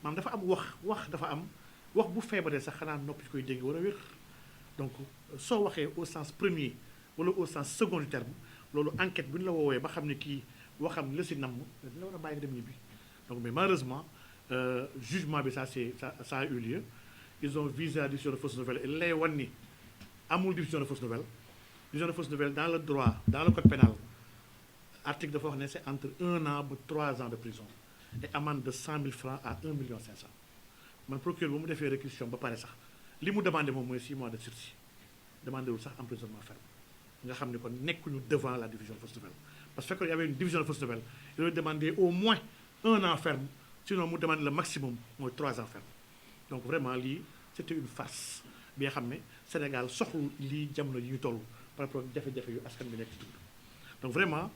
maanaam dafa am wax dafa am wax bu feebaree sax xanaa noppi ci koy dégg war a wér donc soo waxee au sens premier wala au sens second du terme loolu enquête bu ñu la woowee ba xam ne kii waxam la si namm dina la war a bàyyi nga dem ñibbi donc mais malheureusement jugement bi ça a eu lieu ils ont visé la diffusion de fausses nouvelles et lay wan ni amul diffusion de fausses nouvelles diffusion de fausses nouvelles dans le droit dans le code pénal article dafa wax ne c'est entre 1 an ba 3 ans de prison et amende de 100 000 francs à 1 million 500 man procureur bu mu defee réquisition ba pare sax li mu demandé moom mooy 6 mois de sursis demandé wul sax emprisonnement ferme nga xam ne kon nekkuñu devant la diffusion de fausses nouvelles parce que fekkoon y avait une diffusion de fausses nouvelles il aurait demandé au moins 1 an ferme sinon mu demande le maximum mooy 3 ans ferme donc vraiment lii c'était une farce bi nga xam ne Sénégal soxlu lii jamono yi ñu toll par rapport ak jafe-jafe yu askan bi nekk ci dund donc vraiment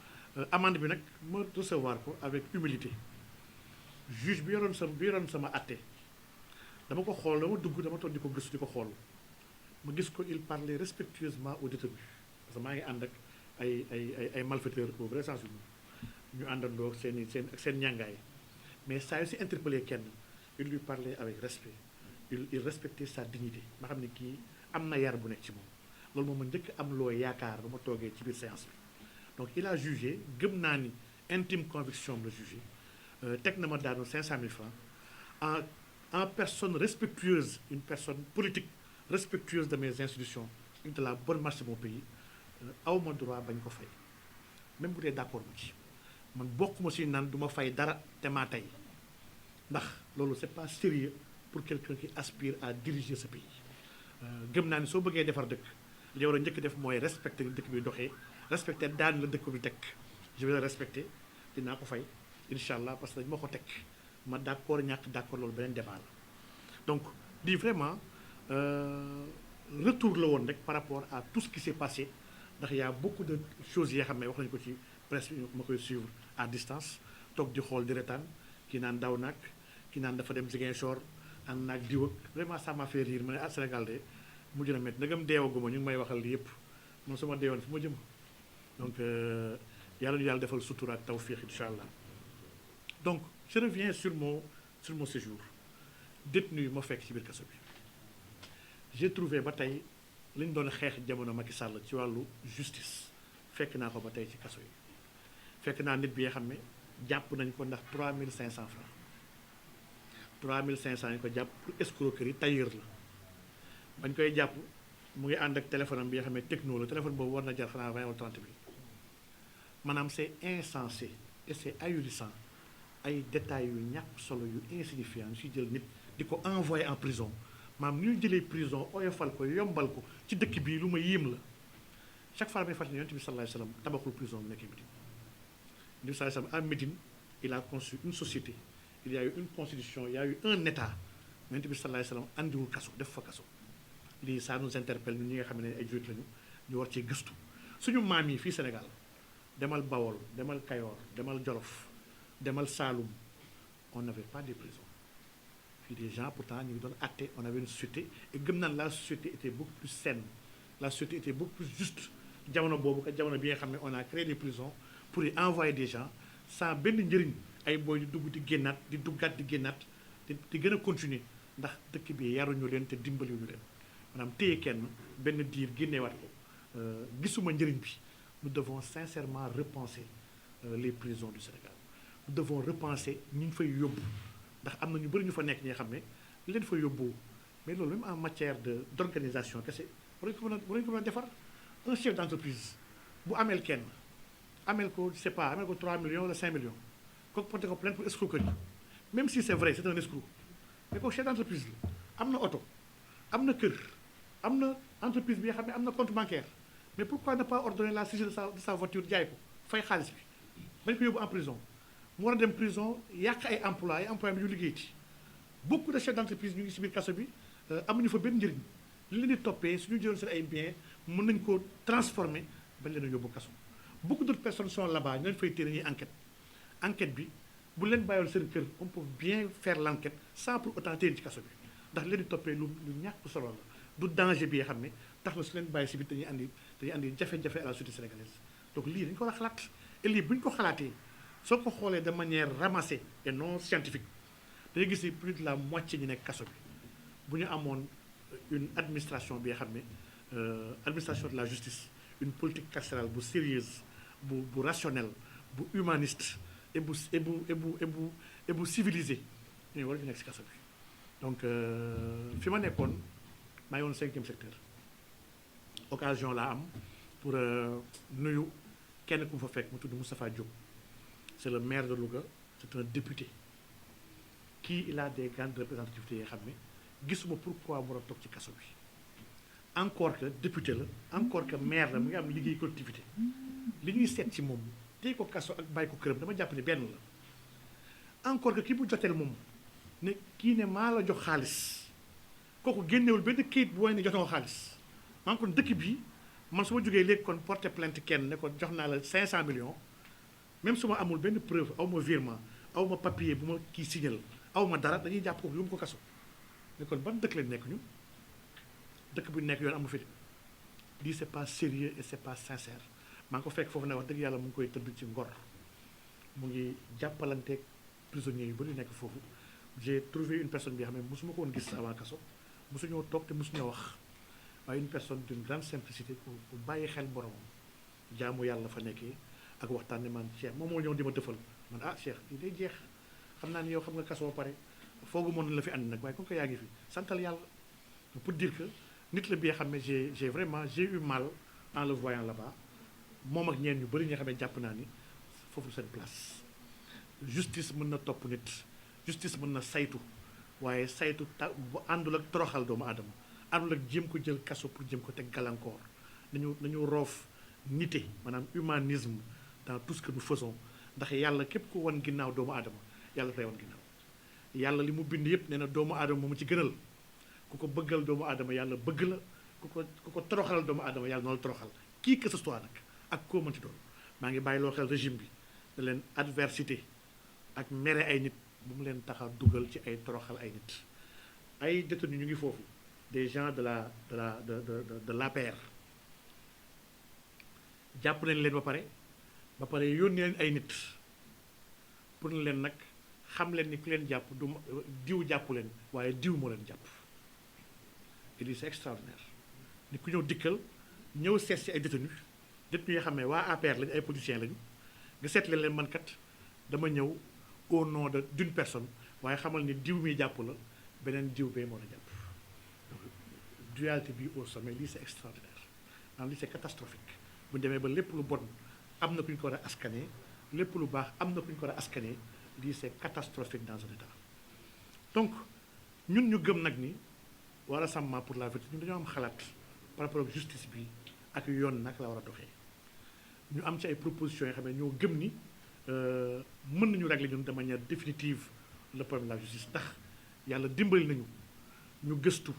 amende bi nag ma recevoir ko avec humilité juge bi yoroon sama atte dama ko xool dama toog di ko gëstu di ko xool ma gis ko il parlait respectueusement aux détenus parce que maa ngi ànd ak ay malfaiteurs au vrai sens ñu àndandoo seen ñàngaay mais saa yu si interpellé kenn il lui parlait avec respect il respectait sa dignité ma xam ne kii am na yar bu nekk ci moom loolu moom ma njëkk am loo yaakaar ba ma toogee ci biir séance bi donc il a jugé gëm naa ni intime conviction la jugé teg na ma daanu 500 000 francs en personne respectueuse une personne politique respectueuse de mes institutions et de la bonne marche de mon pays aw ma droit bañ ko fay même bu dee d'accord ma ci man bokkuma si naan du ma fay dara te maa tey ndax loolu c'est pas sérieux pour quelqu'un qui aspire à diriger ce pays gëm naa ni soo bëggee defar dëkk li war a njëkk def mooy respecter li dëkk bi doxee respecter daan la dëkk bi teg je vais le respecter dinaa ko fay incha allah parce que dañu ma ko teg ma d'accord ñàkk d'accord loolu beneen débat la donc lii vraiment retour la woon rek par rapport à tout ce qui s'est passé ndax y a beaucoup de choses yoo xam ne wax nañu ko ci presse bi ma koy suivre à distance toog di xool di retaan kii naan daw nag kii naan dafa dem Ziguinchor ànd naag diw ak vraiment ça m'a fait rire ma ne Sénégal de mujj na métti ndegam deewaguma ñu ngi may waxal lii yëpp moom sama deewoon fi ma jëm donc yàlla ñu yàlla defal sutura ak tawfiq incha allah donc je reviens sur mon séjour détenu yi ma fekk ci biir kaso bi j'ai trouvé ba tey li ñu doon xeex jamono Macky Sall ci wàllu justice fekk naa ko ba tey ci kaso yi fekk naa nit bi nga xam ne jàpp nañ ko ndax 3500 francs 3500 ñu ko jàpp pour escroquerie tailleur la bañ koy jàpp mu ngi ànd ak téléphone am bi nga xam ne techno la téléphone boobu war na jar xanaa 20 wala 30 000 maanaam c'est insensé et c'est ahurissant ay détails yu ñàkk solo yu insignifiant ñu si jël nit di ko envoyer en prison maanaam ni ñu jëlee prison oyofal ko yombal ko ci dëkk bii lu ma yéem la chaque fois may fàttali ne yonent bi sallallahu alayhi wa sallam tabaxul prison bu nekkee Médine yonent bi sallallahu alayhi wa sallam à Médine il a conçu une société il y a eu une constitution il y a eu un état yonent bi sallallahu alayhi wa sallam andiwul kaso def fa kaso lii ça nous interpelle ñun ñi nga xam ne ay jullit lañu ñu war cee gëstu suñu maam yi fii Sénégal demal Bawol demal Kayoor demal Jolof demal Saloum on n'avait pas de prison fii des gens pourtant ñu ngi doon acté on avait une société et gëm naan la société était beaucoup plus saine la société était beaucoup plus juste jamono boobu ka jamono bi nga xam ne on a créé des prisons pour y envoyer des gens sans benn njëriñ ay booy di dugg di génnaat di duggaat di génnaat di gën a continuer ndax dëkk bi yaruñu leen te dimbaliwuñu leen maanaam téye kenn benn diir génneewaat ko gisuma njëriñ bi. Nous devons sincèrement repenser les prisons du Sénégal. Nous devons repenser ñi ñu fay yóbbu ndax am na ñu bëri ñu fa nekk ñi nga xam ne li leen fa yóbbu mais loolu même en matière d'organisation kese war nañu ko mën a defar. Un chef d'entreprise bu ameel kenn ameel ko je sais pas ameel ko 3 millions wala 5 millions kooku porté ko plainte pour escroquerie, même si c'est vrai c'est un escroc mais kooku chef d'entreprise la am na oto am na kër am na entreprise bi nga xam ne am na compte bancaire mais pourquoi ne pas ordonner la saisie de sa voiture jaay ko fay xaalis bi bañ ko yóbbu en prison mu war a dem prison yàq ay emplois bi yu liggéey ci beaucoup de chefs d'entreprise ñu ngi si biir kaso bi amuñu fa benn njëriñ li leen di toppee suñu jëloon seen ay biens mën nañ ko transformer bañ leen a yóbbu kaso. Beaucoup d'autres personnes sont là-bas ñu leen fay téye dañuy enquête bi bu leen bàyyoon seen kër on peut bien faire l'enquête sans pour autant téye ci kaso bi ndax leen di toppee lu ñàkk solo la du danger bi nga xam ne tax na su leen bàyyi si biir dañuy andi jafe-jafe à la société sénégalaise. Donc lii dañu ko war a xalaat et lii bu ñu ko xalaatee soo ko xoolee de manière ramassée et non scientifique dañuy gis ni plus de la moitié ñu nekk kaso bi bu ñu amoon une administration bi nga xam ne administration de la justice une politique carcérale bu sérieuse bu rationnelle bu humaniste et bu civilisé ñooy war ñu nekk si kaso bi. Donc fi ma nekkoon maa ngi woon 5e secteur occasion laa am pour nuyu kenn ku fa fekk mu tudd Moustapha Diop c'est le maire de Louga c'est un député qui il a des grandes représentativités yoo xam ne gisuma pourquoi mu war a toog ci kaso bi encore que député la encore que maire la mu ngi am liggéey collectivité li ñuy seet ci moom tey ko kaso ak bàyyi ko këram dama jàpp ne benn la encore que ki bu joteel moom ne kii ne maa la jox xaalis kooku génnewul benn kayit bu woy ne jotoo xaalis man kon dëkk bi man su ma jógee léegi kon porter plainte kenn ne ko jox naa la 500 millions même su ma amul benn preuve aw ma virement aw ma papier bu ma kii signal aw ma dara dañuy jàpp kooku yóbbu ko kaso ne kon ban dëkk lañ nekk ñu dëkk bu nekk yoon amu fi lii c'est pas sérieux et c'est pas sincère maa ngi ko fekk foofu ne wax dëgg yàlla mu ngi koy tëdd ci ngor mu ngi jàppalanteeg prisonniers yu bari nekk foofu. J'ai trouvé une personne bi nga xam ne mosuma ko woon gis avant kaso mosuñoo toog te mosuñoo wax waaye une personne d'une grande simplicité ku bàyyi xel boromam jaamu yàlla fa nekkee ak waxtaan ne man Cheikh moom moo ñëw di ma dëfal man Cheikh lii day jeex xam naa ni yow xam nga kaso ba pare foogu moon la fi andi nag waaye comme que yaa ngi fi santal yàlla pour dire que nit la bi nga xam ne j'ai eu mal en le voyant là-bas moom ak ñeen ñu bëri ñi nga xam ne jàpp naa ni foofu seen place justice mën na topp nit justice mën na saytu waaye saytu bu àndul ak toroxal doomu aadama àndul ak jéem ko jël kaso pour jéem ko teg gàllankoor nañu roof nité maanaam humanisme dans tout ce que nous faisons ndax yàlla képp ku wan ginnaaw doomu aadama yàlla tey wan ginnaaw yàlla li mu bind yépp nee na doomu aadama moomu ci gënal ku ko bëggal doomu aadama yàlla bëgg la ku ko toroxalal doomu aadama yàlla noonu la toroxal kii que ce soit nag ak koo mënti doon maa ngi bàyyi loo xel régime bi ne leen adversité ak mere ay nit bu mu leen tax a dugal ci ay toroxal ay nit ay détenus ñu ngi foofu des gens de l'APR jàpp nañ leen ba pare yónni leen ay nit pour ne leen nag xam leen ni ku leen jàpp du diw jàppu leen waaye diw moo leen jàpp et lii c'est extraordinaire ni ku ñëw dikkal ñëw seet si ay détenus yoo xam ne waa APR lañ ay politiciens lañu nga seet leen man kat dama ñëw au nom d'une personne waaye xamal ni diw mi jàpp la beneen diw bee moo la jàpp donc dualité bi au sommet lii c'est extraordinaire maanaam lii c'est catastrophique bu ñu demee ba lépp lu bon am na ku ñu ko war a askanee lépp lu baax am na ku ñu ko war a askanee lii c'est catastrophique dans un état donc ñun ñu gëm nag ni waa Rassemblement pour la vérité ñun dañoo am xalaat par rapport ak justice bi ak yoon nag la war a doxee ñu am ci ay propositions yoo xam ne ñoo gëm ni mën nañu régler ñun de manière définitive le problème de la justice ndax yàlla dimbali nañu ñu gëstu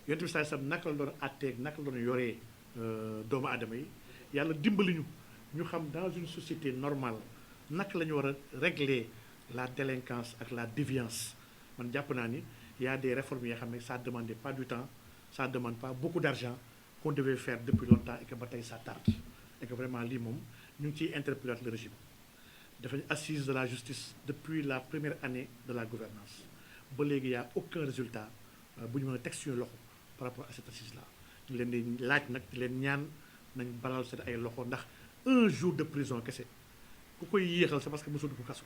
yonent bi sallallahu alayhi wasallam naka la doon àtteeg naka la doon yoree doomu aadama yi yàlla dimbali ñu xam dans une société normale naka la ñu war a régler la délinquance ak la déviance man jàpp naa ni y a des réformes yoo xam ne ça demandait pas du temps ça demande pas beaucoup d'argent qu'on devait faire depuis longtemps et que ba tey ça tarde et que vraiment lii moom ñu ngi ciy interpeller le régime dafa assise de la justice depuis la première année de la gouvernance ba léegi y a aucun résultat bu ñu mën a teg suñu loxo par rapport à cette assise là ñu leen di laaj nag di leen ñaan nañ balal seen ay loxo ndax un jour de prison kese ku koy yéexal c'est parce que mosul dugg kaso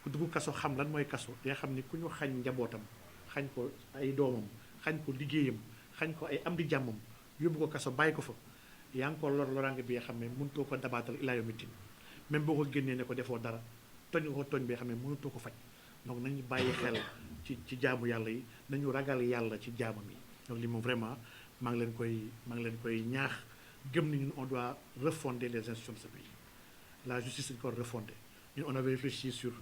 ku dugg kaso xam lan mooy kaso nga xam ni ku ñu xañ njabootam xañ ko ay doomam xañ ko liggéeyam xañ ko ay am di jàmmam yóbbu ko kaso bàyyi ko fa yaa ngi ko lor loraange bi nga xam ne mënutoo ko dabaatal ilaa yawmi diin même boo ko génnee ne ko defoo dara tooñ nga ko tooñ bi nga xam ne mënutoo ko faj donc nañu bàyyi xel ci jaamu yàlla yi nañu ragal yàlla ci jaamam yi donc li moom vraiment maa ngi leen koy ñaax gëm ni ñun on doit refonder les institutions de ce pays la justice dañu ko refonder ñun on avait réfléchi sur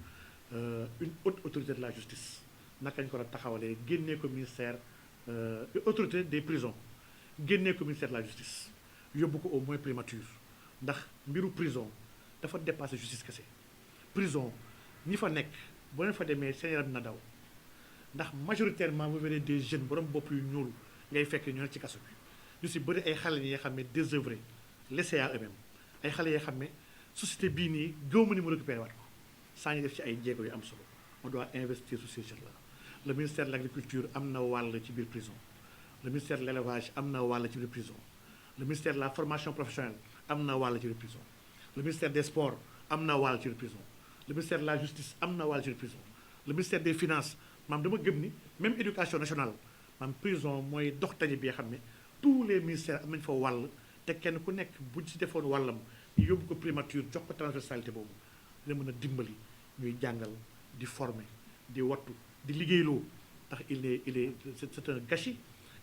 une haute autorité de la justice naka ñu ko war a taxawalee génnee ko ministère autorité des prisons génnee ko ministère de la justice yóbbu ko au moins primature ndax mbiru prison dafa dépassé justice kese prison ñi fa nekk boo leen fa demee seen yaram na daw ndax majoritairement vous verrez des jeunes borom bopp yu ñuul ngay fekk ñu nekk ci kaso bi ñu si bëri ay xale yi nga xam ne désœuvrés laissés à eux-mêmes ay xale yoo xam ne société bii nii gëwma ni mu récupéré waat ko saa ñu def ci ay jéego yu am solo on doit investir sur ces jeunes là le ministère de l'agriculture am na wàll ci biir prison le ministère de l'élevage am na wàll ci biir prison le ministère de la formation professionnelle am na wàll ci biir prison le ministère des sports am na wàll ci biir prison le ministère de la justice am na wàll ci biir prison le ministère des finances maam dama gëm ni même éducation nationale maam prison mooy dox taje bi nga xam ne tous les ministères am nañu fa wàll te kenn ku nekk bu ci defoon wàllam ñu yóbbu ko primature jox ko transversalité boobu dina mën a dimbali ñuy jàngal di former di wattu di liggéeyloo ndax il est c'est un gâchis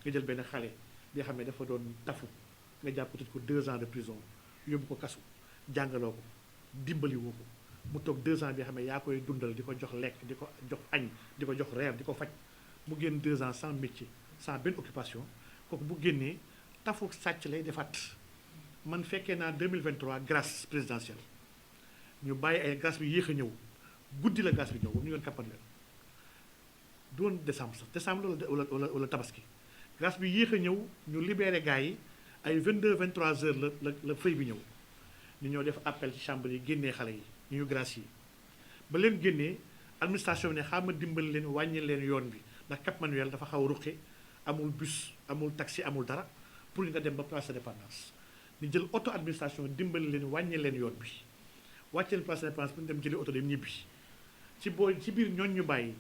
nga jël benn xale bi nga xam ne dafa doon tafu nga jàpp ko tëj ko 2 ans de prison yóbbu ko kasu jàngaloo ko dimbali woo ko mu toog 2 ans bi nga xam ne yaa koy dundal di ko jox lekk di ko jox añ di ko jox reer di ko faj mu génn 2 ans sans métier sans benn occupation kooku bu génnee tafu sàcc lay defaat man fekkee naa 2023 grâce présidentielle ñu bàyyi ay grâce bi yéex a ñëw guddi la grâce bi ñëw boobu ñu doon kappanwel doon décembre sax décembre wala tabaski grâce bi yéex a ñëw ñu libéré gars yi ay 22 23 heures la feuille bi ñëw ñu ñoo def appel ci chambre yi génnee xale yi ñu grâce yi ba leen génnee administration bi ne xaama dimbali leen wàññi leen yoon bi ndax Cap Manuel dafa xaw a ruqe amul bus amul taxi amul dara pour nga dem ba place de dépendance ñu jël auto administration dimbali leen wàññi leen yoon bi wàcce leen place de dépendance pour ñu dem jëli auto dem ñibbi ci biir ñooñ ñu bàyyi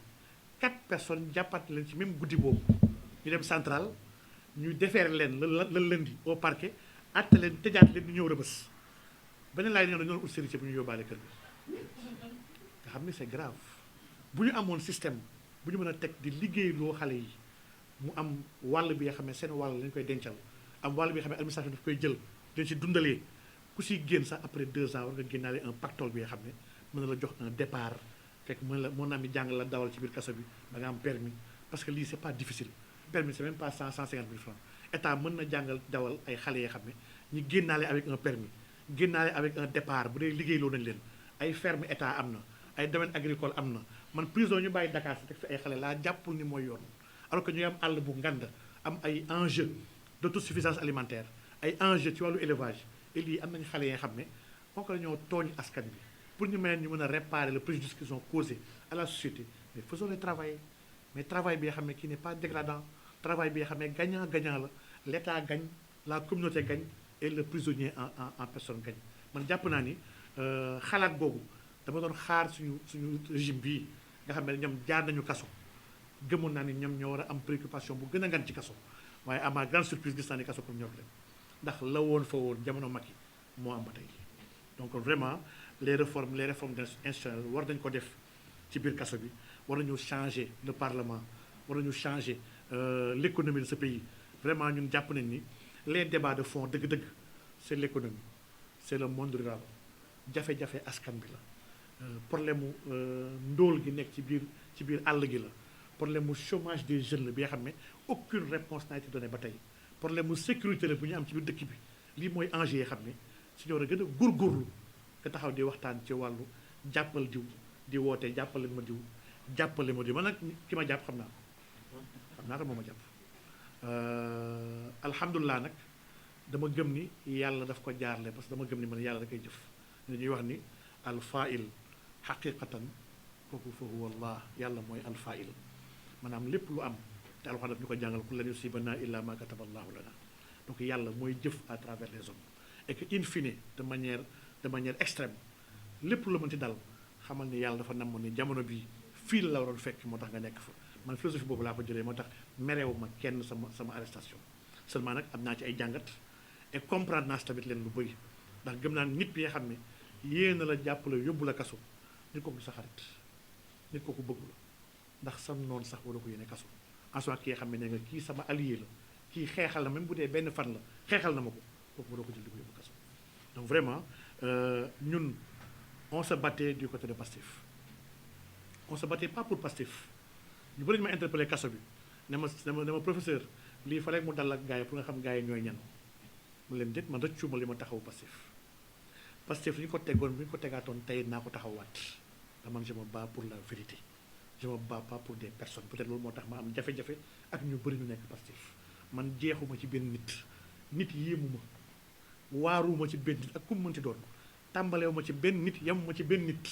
4 personnes jàppat leen ci même guddi boobu ñu dem central ñu defeere leen la lundi au parquet atte leen tëjaat leen ñu ñëw rëbës beneen laay ñëw dañu doon ut sérité bu ñu yóbbaale kër bi nga xam ne c'est grave bu ñu amoon système bu ñu mën a teg di liggéey loo xale yi mu am wàll bi nga xam ne seen wàll lañ koy dencal am wàll bi nga xam ne administration daf koy jël dañ ci dundalee ku si génn sax après 2 ans war nga génnaale un pactole bi nga xam ne mën na la jox un départ fekk mën naa mi jàng la dawal ci biir kaso bi da nga am permis parce que lii c'est pas difficile permis c'est même pas 150 000 francs état mën na jàngal dawal ay xale yoo xam ne ñu génnaale avec un permis génnaale avec un départ bu dee liggéeyloo nañ leen ay ferme état am na ay domaine agricole am na man prison ñu bàyyi Dakar si teg fi ay xale laa jàppul ni mooy yoon alors que ñu am àll bu ngand am ay enjeux d'autosuffisance alimentaire ay enjeux ci wàllu élevage et lii am nañu xale yi nga xam ne kooku la ñoo tooñ askan bi pour ñu mën a réparer le préjudice qu'ils ont causé à la société mais faisons-les travailler mais travail bi nga xam ne qui n'est pas dégradant travail bi nga xam ne gagnant-gagnant la l'État gagne la communauté gagne et le prisonnier en personne gagne man jàpp naa ni xalaat boobu dama doon xaar suñu régime bii nga xam ne ñoom jaar nañu kaso gëmoon naa ni ñoom ñoo war a am préoccupation bu gën a ngan ci kaso waaye à ma grande surprise gis naa ni kaso comme ñor leen ndax la woon fa woon jamono Macky moo am ba tey donc vraiment les réformes institutionnelles war nañ ko def ci biir kaso bi war nañu changer le parlement war nañu changer l'économie de ce pays vraiment ñun jàpp nañ ni les débats de fond dëgg-dëgg c'est l'économie c'est le monde rural jafe-jafe askan bi la problème mu ndóol gi nekk ci biir àll gi la problème mu chômage des jeunes la bi nga xam ne aucune réponse n'a été donnée ba tey problème mu sécurité la bu ñu am ci biir dëkk bi lii mooy enjeu yi xam ne si ñoo war a gën a góorgóorlu nga taxaw di waxtaan ci wàllu jàppal diw di woote jàppale ma diw man nag ki ma jàpp xam naa ko moo ma jàpp alhamdulilah nag dama gëm ni yàlla daf ko jaarle parce que dama gëm ni man yàlla da koy jëf ñuy wax ni alfail xaqiqatan kooku fa huwa allah yàlla mooy alfail maanaam lépp lu am te alxuraan daf ñu ko jàngal ku lan yusibanaa illa ma kataba allahu lana donc yàlla mooy jëf à travers les hommes et que in fine de manière extrême lépp lu mën ci dal xamal ni yàlla dafa namm ni jamono bii fii la waroon fekk moo tax nga nekk fa man philosophie boobu laa ko jëlee moo tax mereewu ma kenn sama arrestation seulement nag am naa ci ay jàngat et comprendre naa si tamit leen lu bëri ndax gëm naa nit bi nga xam ne yéena la jàppale yóbbu la kaso nit kooku sa xarit nit kooku bëggu la ndax sam noonu sax wala ko yéene kaso en soit ki nga xam ne nga kii sama allié la kii xeexal na même bu dee benn fan la xeexal na ma ko kooku waroo ko jël di ko yóbbu kaso donc vraiment ñun on se battait du côté de Pastef on se battait pas pour Pastef ñu bëri ñu ma interpellé kaso bi ne ma professeur lii fa rek mu dal ak gars yi pour nga xam gars yi ñooy ñan mu leen déet man rëccuma li ma taxaw Pastef li ñu ko tegoon bu ñu ko tegaatoon tey naa ko taxawaat ndax man je me bats pour la vérité je me bats pas pour des personnes peut-être loolu moo tax ma am jafe-jafe ak ñu bëri ñu nekk Pastef man jeexuma ci benn nit yéemu ma waaruma ci benn nit ak ku mu mënti doon tàmbalewu ma ci benn nit yemuma ci benn nit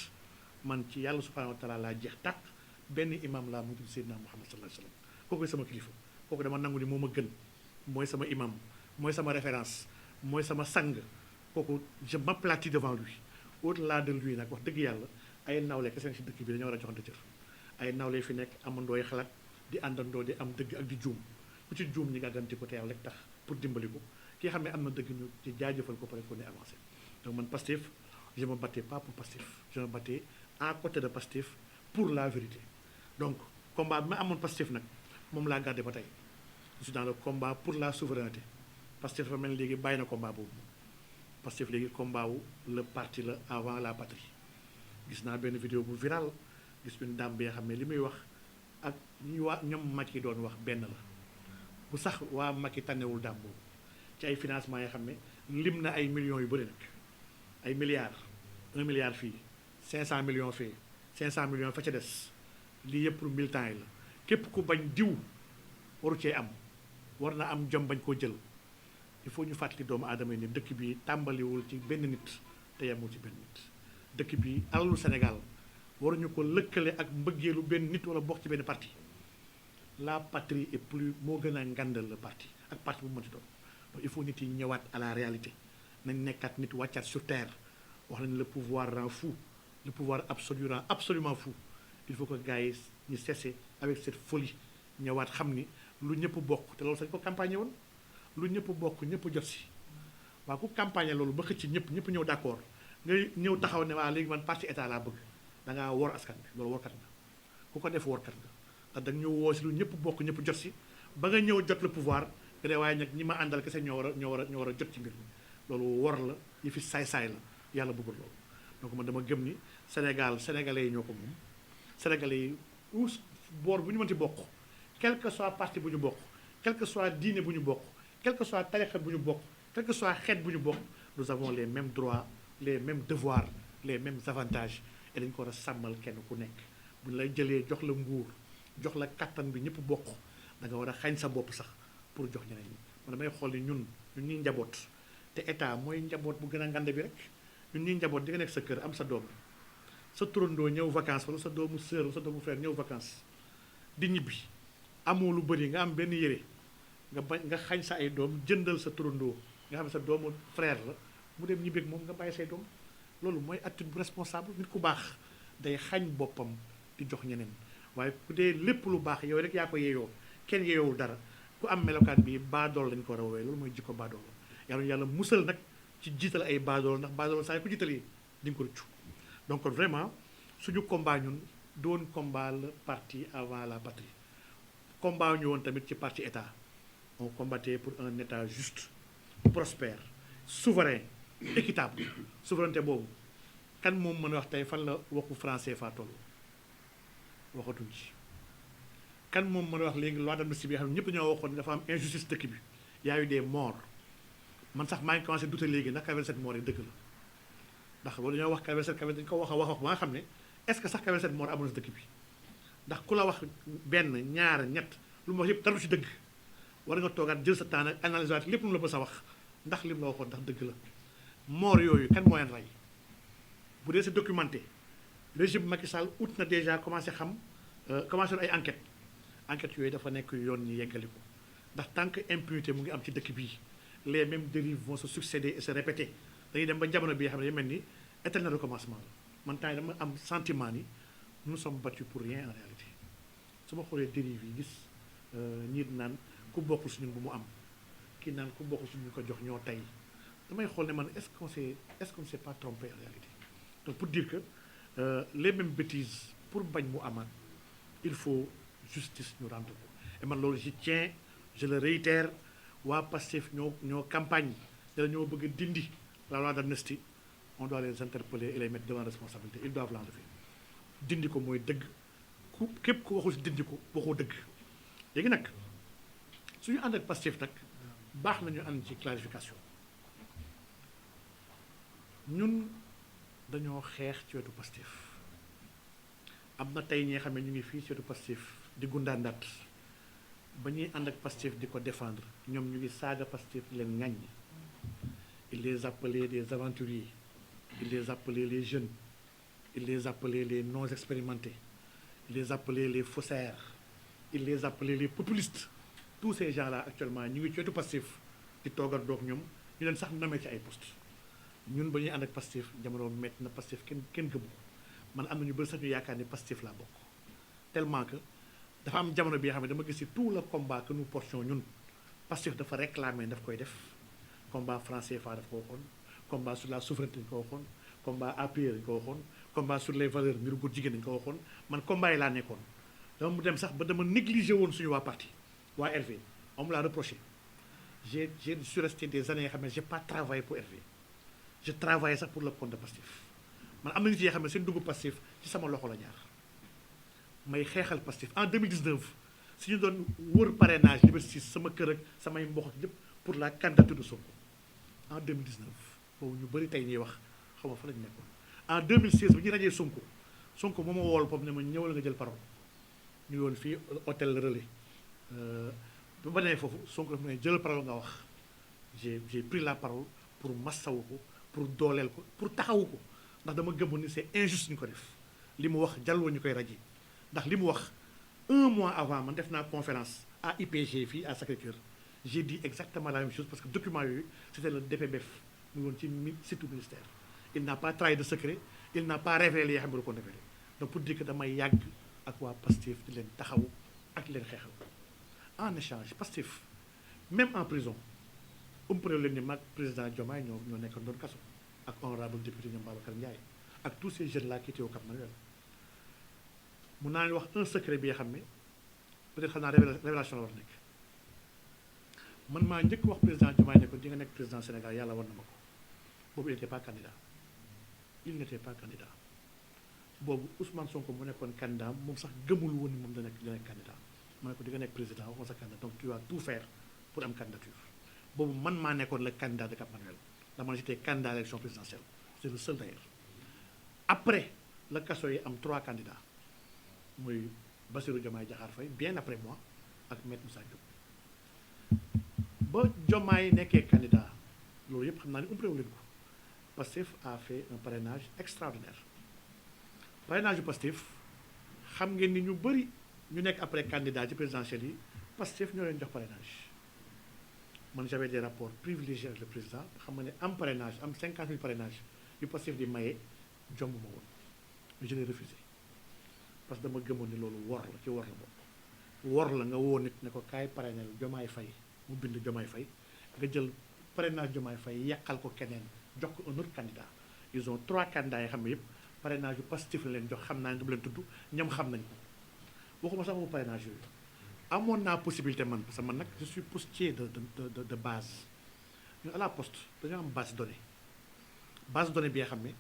man ci yàlla subhanahu wa taala laa jeex tàq benn imam laa mu tudd Seydina Muhammad sallallahu alayhi wa sallam kooku sama kilifa kooku dama nangu ni moo ma gën mooy sama imam mooy sama référence mooy sama sang kooku je m'aplatis devant lui au-delà de lui nag wax dëgg yàlla ay nawle kese ci dëkk bi dañoo war a joxante cër ay nawle fi nekk amandooy xalaat di àndandoo di am dëgg ak di juum ku ci juum ñi gàgganti ko te yàlla rek tax pour dimbali ko ki xam ne am na dëgg ñu ci jaajëfal ko pare ko ne avancé donc man Pastef je me battais pas pour Pastef je me battais à côté de Pastef pour la vérité donc combat bi ma amoon Pastef nag moom laa gardé ba tey je suis dans le combat pour la souveraineté Pastef dafa mel ni léegi bàyyi na combat boobu Pastef léegi combat wu le parti la avant la patrie gis naa benn vidéo bu viral gis une dame bi nga xam ne li muy wax ak ñoom Macky doon wax benn la bu sax waa Macky tànnewul dame boobu ci ay financement yoo xam ne lim na ay millions yu bëri nag ay milliards 1 milliard fii 500 millions fii 500 millions fa ca des lii yëpp pour militants yi la képp ku bañ diw waru cee am war na am jom bañ koo jël il faut ñu fàttali doomu aadama yi ne dëkk bi tàmbaliwul ci benn nit te yemul ci benn nit dëkk bi alalu Sénégal waruñu ko lëkkale ak mbëggeelu benn nit wala bokk ci benn parti la patrie est plus moo gën a ngandal le parti ak parti bu mu mënti doon donc il faut nit yi ñëwaat à la réalité nañ nekkaat nit wàccaat sur terre wax nañ le pouvoir rend fou le pouvoir absolu rend absolument fou il faut que gars yi ñu cesser avec cette folie ñëwaat xam ni lu ñëpp bokk te loolu sañ ko campagne woon lu ñëpp bokk ñëpp jot si waaw ku campagne loolu ba xëcc ñëpp ñëw d'accord ngay ñëw taxaw ne waa léegi man parti état laa bëgg da ngaa wor askan bi loolu workat nga ku ko def workat nga ndax da nga ñëw woo si lu ñëpp bokk ñëpp jot si ba nga ñëw jot le pouvoir nga ne waaye nag ñi ma àndal kese ñoo war a jot ci mbir mi loolu wor la yi fi saay-saay la yàlla bëggul loolu donc man dama gëm ni sénégalais yi ñoo ko moom sénégalais yi boor bu ñu mënti bokk quel que soit parti bu ñu bokk quel que soit diine bu ñu bokk quel que soit tarixa bu ñu bokk quel que soit xeet bu ñu bokk nous avons les mêmes droits les mêmes devoirs les mêmes avantages et dañu ko war a sàmmal kenn ku nekk bu ñu lay jëlee jox la nguur jox la kattan bi ñëpp bokk da nga war a xañ sa bopp sax pour jox ñeneen ñi man damay xool ni ñun ñuy njaboot te état mooy njaboot bu gën a ngande bi rek ñun ñuy njaboot di nga nekk sa kër am sa doom sa turandoo ñëw vacances wala sa doomu sœur wala sa doomu frère ñëw vacances di ñibbi amoo lu bëri nga am benn yére nga bañ nga xañ sa ay doom jëndal sa turandoo nga xam ne sa doomu frère la mu dem ñibbeeg moom nga bàyyi say doom loolu mooy attitude bu responsable nit ku baax day xañ boppam di jox ñeneen waaye ku dee lépp lu baax yow rek yaa ko yeeyoo kenn yeeyoowul dara ku am melokaan bi baadool lañ ko war a woowee loolu mooy jikko baadool yàlla musal nag ci jiital ay baadool ndax baadool saa yu ko jiitalee di nga ko rëccu donc vraiment suñu combat ñun doon combat le parti avant la patrie combat ñu woon tamit ci parti état on combattait pour un état juste prospère souverain équitable souveraineté boobu kan moom mën a wax tey fan la waxu français fa toll waxatuñ ci kan moom mën a wax léegi loi d'amnistie bi xam ne ñëpp dañoo waxoon ne dafa am injustice dëkk bi y a eu des morts man sax maa ngi commencé douter léegi ndax 87 morts yi dëgg la ndax boo dañoo wax 87 dañu ko wax ba nga xam ne est-ce que sax 87 morts amoon na si dëkk bi ndax ku la wax benn ñaar ñett lu mu wax yëpp dara ci dëgg war nga toogaat jël sa temps nag analyser waat lépp lu la bës a wax ndax lim la waxoon ndax dëgg la mort yooyu kan moo leen rey bu dee c'est documenté régime Macky Sall ut na déjà commencé ay enquête yooyu dafa nekk yoon ñi yeggali ko ndax tant que impunité mu ngi am ci dëkk bii les mêmes dérives vont se succéder et se répéter dañuy dem ba jamono bi nga xam ne mel ni éternel recommencement la man temps yi dama am sentiment ni nous sommes battus pour rien en réalité su ma xoolee dérives yi gis ñii naan ku bokkul suñu bu mu am kii naan ku bokkul suñu ko jox ñoo tey damay xool ne man est-ce qu'on s'est pas trompé en réalité donc pour dire que les mêmes bêtises pour bañ mu amaat il faut justice ñu rendre ko et man loolu j'y tiens je le réitère waa Pastef ñoo campagne dala ñoo bëgg a dindi la loi d'amnistie on doit les interpeller et les mettre devant responsabilité ils doivent l'enlever dindi ko mooy dëgg ku képp ku waxul si dindi ko waxoo dëgg léegi nag suñu ànd ak Pastef nag baax nañu ànd ci clarification ñun dañoo xeex ci wetu Pastef am na tey ñi nga xam ne ñu ngi fii ci wetu Pastef di gundaandaat ba ñuy ànd ak Pastef di ko défendre ñoom ñu ngi saaga Pastef leen ŋàññ il les appelait des aventuriers il les appelait les jeunes il les appelait les non expérimentés il les appelait les faussaires il les appelait les populistes tous ces gens-là actuellement ñu ngi ci wetu Pastef di toogal doog ñoom ñu leen sax nommé ci ay postes ñun ba ñuy ànd ak Pastef jamono métti na Pastef kenn gëmu ko man am na ñu bëri sax ñu yaakaar ni Pastef laa bokk tellement que dafa am jamono bi nga xam ne dama gis ci tout le combat que nous portions ñun Pastef dafa réclamer daf koy def combat français fa daf ko waxoon combat sur la souveraineté dañu ko waxoon combat APR dañu ko waxoon combat sur les valeurs mbiru góor jigéen dañu ko waxoon man combat yi laa nekkoon dama mu dem sax ba dama négligé woon suñu waa parti waa RV on me l'a reproché je suis resté des années yoo xam ne j'ai pas travaillé pour RV je travaillais sax pour le compte de Pastef man am na nit yoo xam ne seen dugg Pastef ci sama loxo la jaar may xeexal Pastef en 2019 si ñu doon wër parrainage Liberté 6 sama kër ak samay mbokk ak yëpp pour la candidature de Sonko en 2019 boobu ñu bëri tey ñuy wax xaw ma fa lañu nekkoon en 2016 bi ñu rajee Sonko moo ma wool bopp ne ma ñëwal nga jël parole ñu woon fii hôtel Relais ba ma nee foofu Sonko daf ne jël parole nga wax j'ai pris la parole pour massawu ko pour dooleel ko pour taxawu ko ndax dama gëmoon ni c'est injuste ñu ko def li mu wax jàlloo ñu koy raje ndax li mu wax un mois avant man def naa conférence à IPG fii à Sacré-Cœur j'ai dit exactement la même chose parce que document yooyu c'était le DPBF mu ngi woon ci site ministère il n'a pas trahi de secret il n'a pas révélé yoo xam ne ko révélé donc pour dire que damay yàgg ak waa Pastef di leen taxawu ak leen xeexal en échange Pastef même en prison umpale leen ni mag président Diomaye ñoo nekkoon doon kaso ak honorable député ñoom Babacar Ndiaye ak tous ces jeunes là qui étaient au Cap Manuel mun naa leen wax un secret bi nga xam ne peut-être xam naa révélation la war nekk man maa njëkk wax président Diomaye ne ko di nga nekk président Sénégal yàlla war na ma ko boobu il n'était pas candidat boobu Ousmane Sonko mu nekkoon candidat moom sax gëmul woon ni moom dina nekk candidat ma ne ko di nga nekk président waxoon sa candidat donc tu vas tout faire pour am candidature boobu man maa nekkoon le candidat de Cap Manuel ndax man j'étais candidat à l'élection présidentielle c'est le seul d'ailleurs après la kaso yi am 3 candidats muy Bassirou Diomaye Diakhar Faye bien après moi ak Maître Moussa Diop ba Diomaye nekkee candidat loolu yëpp xam naa ne umpalewu leen ko Pastef a fait un parrainage extraordinaire parrainage yu Pastef xam ngeen ni ñu bëri ñu nekk après candidat ci présidentielle yi Pastef ñoo leen jox parrainage man j'avais des rapports privilégiés avec le président xam nga ne am parrainage am 50 000 parrainage yu Pastef di maye jomb ma woon je l'ai refusé parce que dama gëmoon ni loolu wor la ci wor la bokk wor la nga woo nit ne ko kaay parrainel Diomaye Faye mu bind Diomaye Faye nga jël parrainage Diomaye Faye yàqal ko keneen jox ko un autre candidat ils ont 3 candidats yi xam ne yëpp parrainage yu Pastef la leen jox xam naa ne du leen tudd ñoom xam nañ ko waxuma sax mu parrainage yooyu amoon naa possibilité man parce que man nag je suis postier de base ñu à la poste dañoo am base donnée bi nga xam ne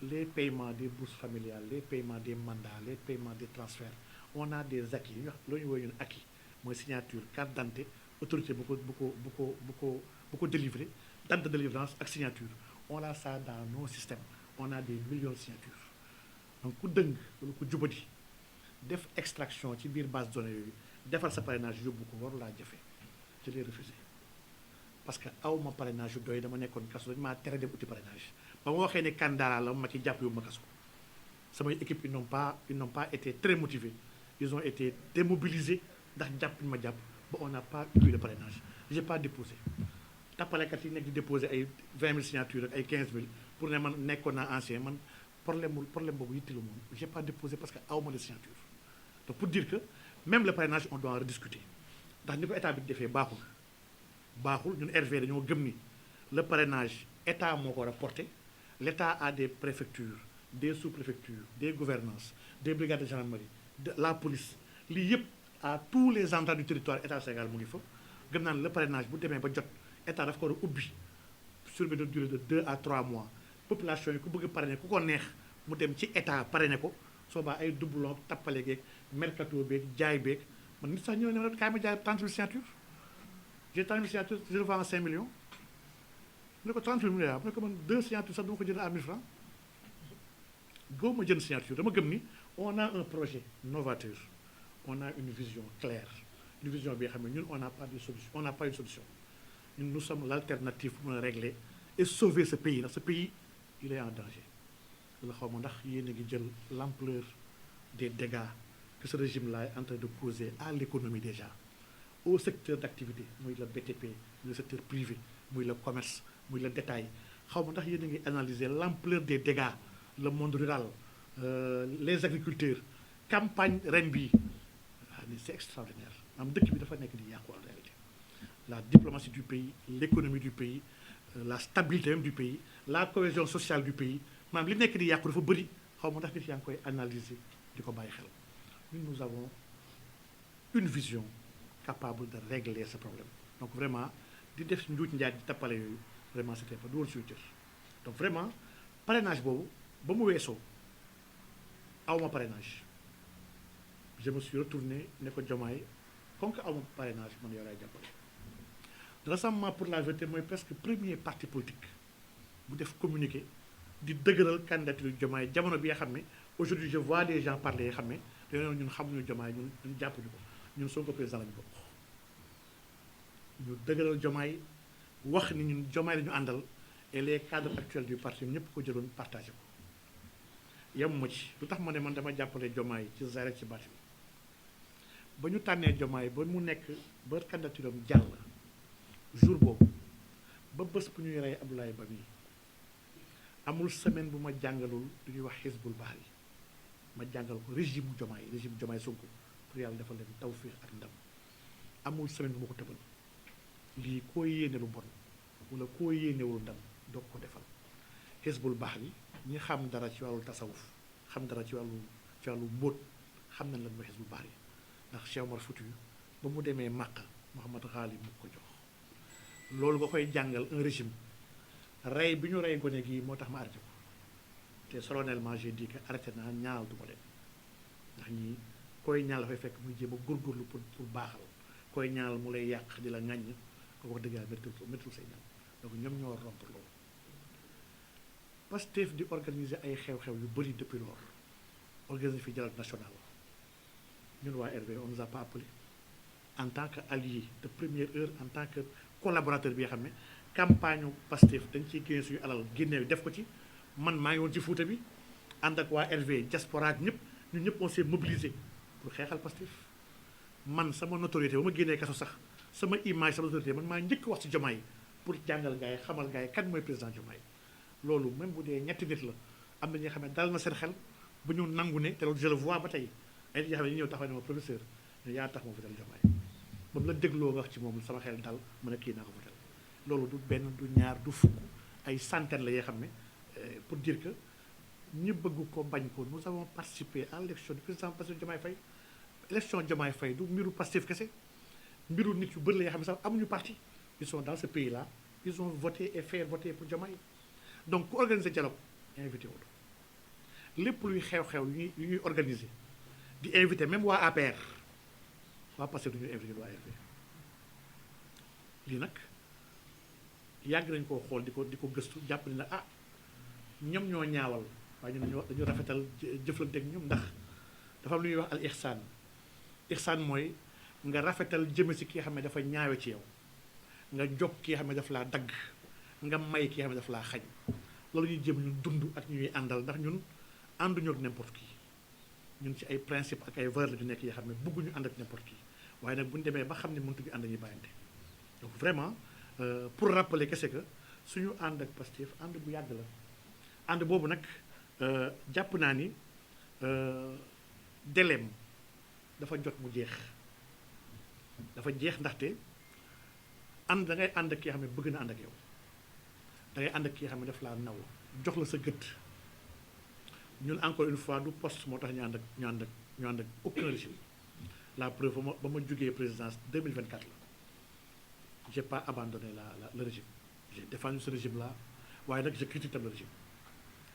les paiements des bourses familiales les paiements des mandats les paiements des transferts on a des acquis yu ñu wax loolu ñu woowee ñun acquis mooy signature carte d'identité autorité bu ko délivrer date de délivrance ak signature on a ça dans nos systèmes on a des millions de signatures donc ku dëng wala ku jubadi def extraction ci biir base données yooyu defal sa parrainage yóbbu ko waru laa jafe je l'ai refusé parce que aw ma parrainage yu doy dama nekkoon kaso dañu maa tere dem uti parrainage ba ma waxee ne candidat la ma ci jàpp yóbbu ma kaso samay équipe ils n'ont pas été très motivés ils ont été démobilisés ndax jàpp ñu ma jàpp ba on n'a pas eu de parrainage j'ai pas déposé tappalekat yi nekk di déposer ay 20 000 signatures ak ay 15 000 pour ne man nekkoon naa ancien man problème boobu yittilu moom j'ai pas déposé parce que awma de signature donc pour dire que même le parrainage on doit en rediscuter ndax ni ko état bi defee baaxul ñun RV dañoo gëm ni le parrainage état moo ko war a porter l'état a des préfectures des sous-préfectures des gouvernances des brigades de gendarmerie de la police lii yëpp à tous les endroits du territoire état Sénégal mu ngi fa gëm naa ne le parrainage bu demee ba jot état daf ko war a ubbi sur une durée de 2 à 3 mois population yi ku bëgg parrainer ku ko neex mu dem ci état parrainer ko soo baa ay doublon tappale geeg mercato beeg jaay beeg man nit sax ñëw ne ma kaay ma jaay 30 000 signatures j'ai 30 000 signatures je le vends à 5 millions mu ne ko 30 000 milliards mu ne ko man 2 signatures sax dama ko jënd à 1000 francs goo ma jënd signature dama gëm ni on a un projet novateur on a une vision claire une vision bi nga xam ne ñun on n'a pas de solution on n'a pas une solution ñun nous sommes l'alternative pour mën a régler et sauver ce pays ndax ce pays il est en danger la xaw ma ndax yéen a ngi jël l'ampleur des dégâts que ce régime là est en train de causer à l'économie déjà au secteur d'activité muy le BTP muy le secteur privé muy le commerce muy le détail xaw ma ndax yéen a ngi analyser l'ampleur des dégâts le monde rural les agriculteurs campagne ren bii c'est extraordinaire maanaam dëkk bi dafa nekk di yàqu en réalité la diplomatie du pays l'économie du pays la stabilité même du pays la cohésion sociale du pays maanaam li nekk di yàqu dafa bëri xaw ma ndax nit yaa ngi koy analyser di ko bàyyi xel nous avons une vision capable de régler ce problème donc vraiment di def njuuj njaaj di tappale yooyu vraiment c'était pas du woon suñu cër donc vraiment parrainage boobu ba mu weesoo awma parrainage je me suis retourné ne ko Diomaye comme que awma parrainage man yow laay jàppale Rassemblement pour la vérité mooy presque premier parti politique bu def communiqué di dëgëral candidature Diomaye jamono bi nga xam ne aujourd'hui je vois des gens parler yoo xam ne dañoo ñun xamuñu Diomaye ñun jàppuñu ko ñun Sonko président lañu bokk ñu dëgëral Diomaye wax ni ñun Diomaye lañu àndal et les cadres actuels du parti ñëpp ko jëloon partagé ko yemuma ci lu tax ma ne man dama jàppale Diomaye ci zahir ak ci baatin ba ñu tànnee Diomaye ba mu nekk ba candidature am jàll jour boobu ba bés bu ñuy rey Abdoulaye Ba mi amul semaine bu ma jàngalul lu ñuy wax Hizbul Bahri ma jàngal ko régime Diomaye Sonko pour yàlla defal leen tawfiix ak ndam amul semaine bu ma ko tëbal lii koo yéene lu bon wala koo yéenewul ndam doog ko defal Hizbul Bahri ñi xam dara ci wàllu tasawuf xam dara ci wàllu mbóot xam nañ lan mooy Hizbul Bahri ndax Cheikh Omar Foutiyou ba mu demee Makka Mouhamad Ghali mu ko jox loolu nga koy jàngal un régime rey bi ñu rey gone gii moo tax ma arrêté ko te solennellement j'ai dit que arrêté naa ñaanal du ko leen ndax ñii koy ñaanal dafay fekk muy jéem a góorgóorlu pour baaxal koy ñaanal mu lay yàq di la ŋàññ ko wax dëgg yàlla méttul say ñaan donc ñoom ñoo rompre loolu Pastef di organiser ay xew-xew yu bëri depuis lors organiser fi dialogue national ñun waa RV on nous a pas appelé en tant que allié de première heure en tant que collaborateur bi nga xam ne campagne Pastef dañ ciy génne suñu alal génne def ko ci man maa ngi woon ci Fuuta bi ànd ak waa RV diaspora ñëpp ñun ñëpp on s'est mobilisé pour xeexal Pastef man sama notoriété ba ma génnee kaso sax sama image sama notoriété man maa njëkk wax ci Diomaye pour jàngal gars yi xamal gars yi kan mooy président Diomaye loolu même bu dee ñetti nit la am na ñi nga xam ne dal na seen xel bu ñu nangu ne te loolu je le vois ba tey ay nit yoo xam ne ñu ñëw taxaw ne ma professeur ne yaa tax moo fi dal Diomaye ba mu la dégloo nga wax ci moom sama xel dal mën a kii naa ko fa dal loolu du benn du ñaar du fukk ay centaines la yoo xam ne pour dire que ñu bëgg ko bañ ko nous avons participé à l'élection du président Bassirou Diomaye Faye élection Diomaye Faye du mbiru Pastef kese mbiru nit yu bëri la yoo xam ne sax amuñu parti ils sont dans ce pays là ils ont voté et fait voter pour Diomaye donc ku organiser dialogue invité wul lépp luy xew-xew yu ñuy organiser di invité même waa APR waa Pastef du ñuy invité waa RV lii nag yàgg nañu koo xool di ko gëstu jàpp ne ah ñoom ñoo ñaawal waaye ñun dañu rafetal jëflante ak ñoom ndax dafa am lu ñuy wax al ihsaan mooy nga rafetal jëme si ki nga xam ne dafa ñaawe ci yow nga jokk ki nga xam ne daf laa dagg nga may ki nga xam ne daf laa xañ loolu ñuy jëm ñun dund ak ñuy àndal ndax ñun ànduñu ak n'importe qui ñun ci ay principe ak ay valeurs la ñu nekk yoo xam ne bëgguñu ànd ak n'importe qui waaye nag bu ñu demee ba xam ne mëntuñu ànd ñuy bàyyante donc vraiment pour rappeler kese que suñu ànd ak Pastef ànd bu yàgg la ànd boobu nag jàpp naa ni délai dafa jot mu jeex dafa jeex ndaxte ànd da ngay ànd ak ki nga xam ne bëgg na ànd ak yow da ngay ànd ak ki nga xam ne daf laa naw jox la sa gët ñun encore une fois du poste moo tax ñu ànd ak aucun régime la preuve ba ma jógee présidence 2024 la j'ai pas abandonné le régime j'ai défendu ce régime là waaye nag je critique tam le régime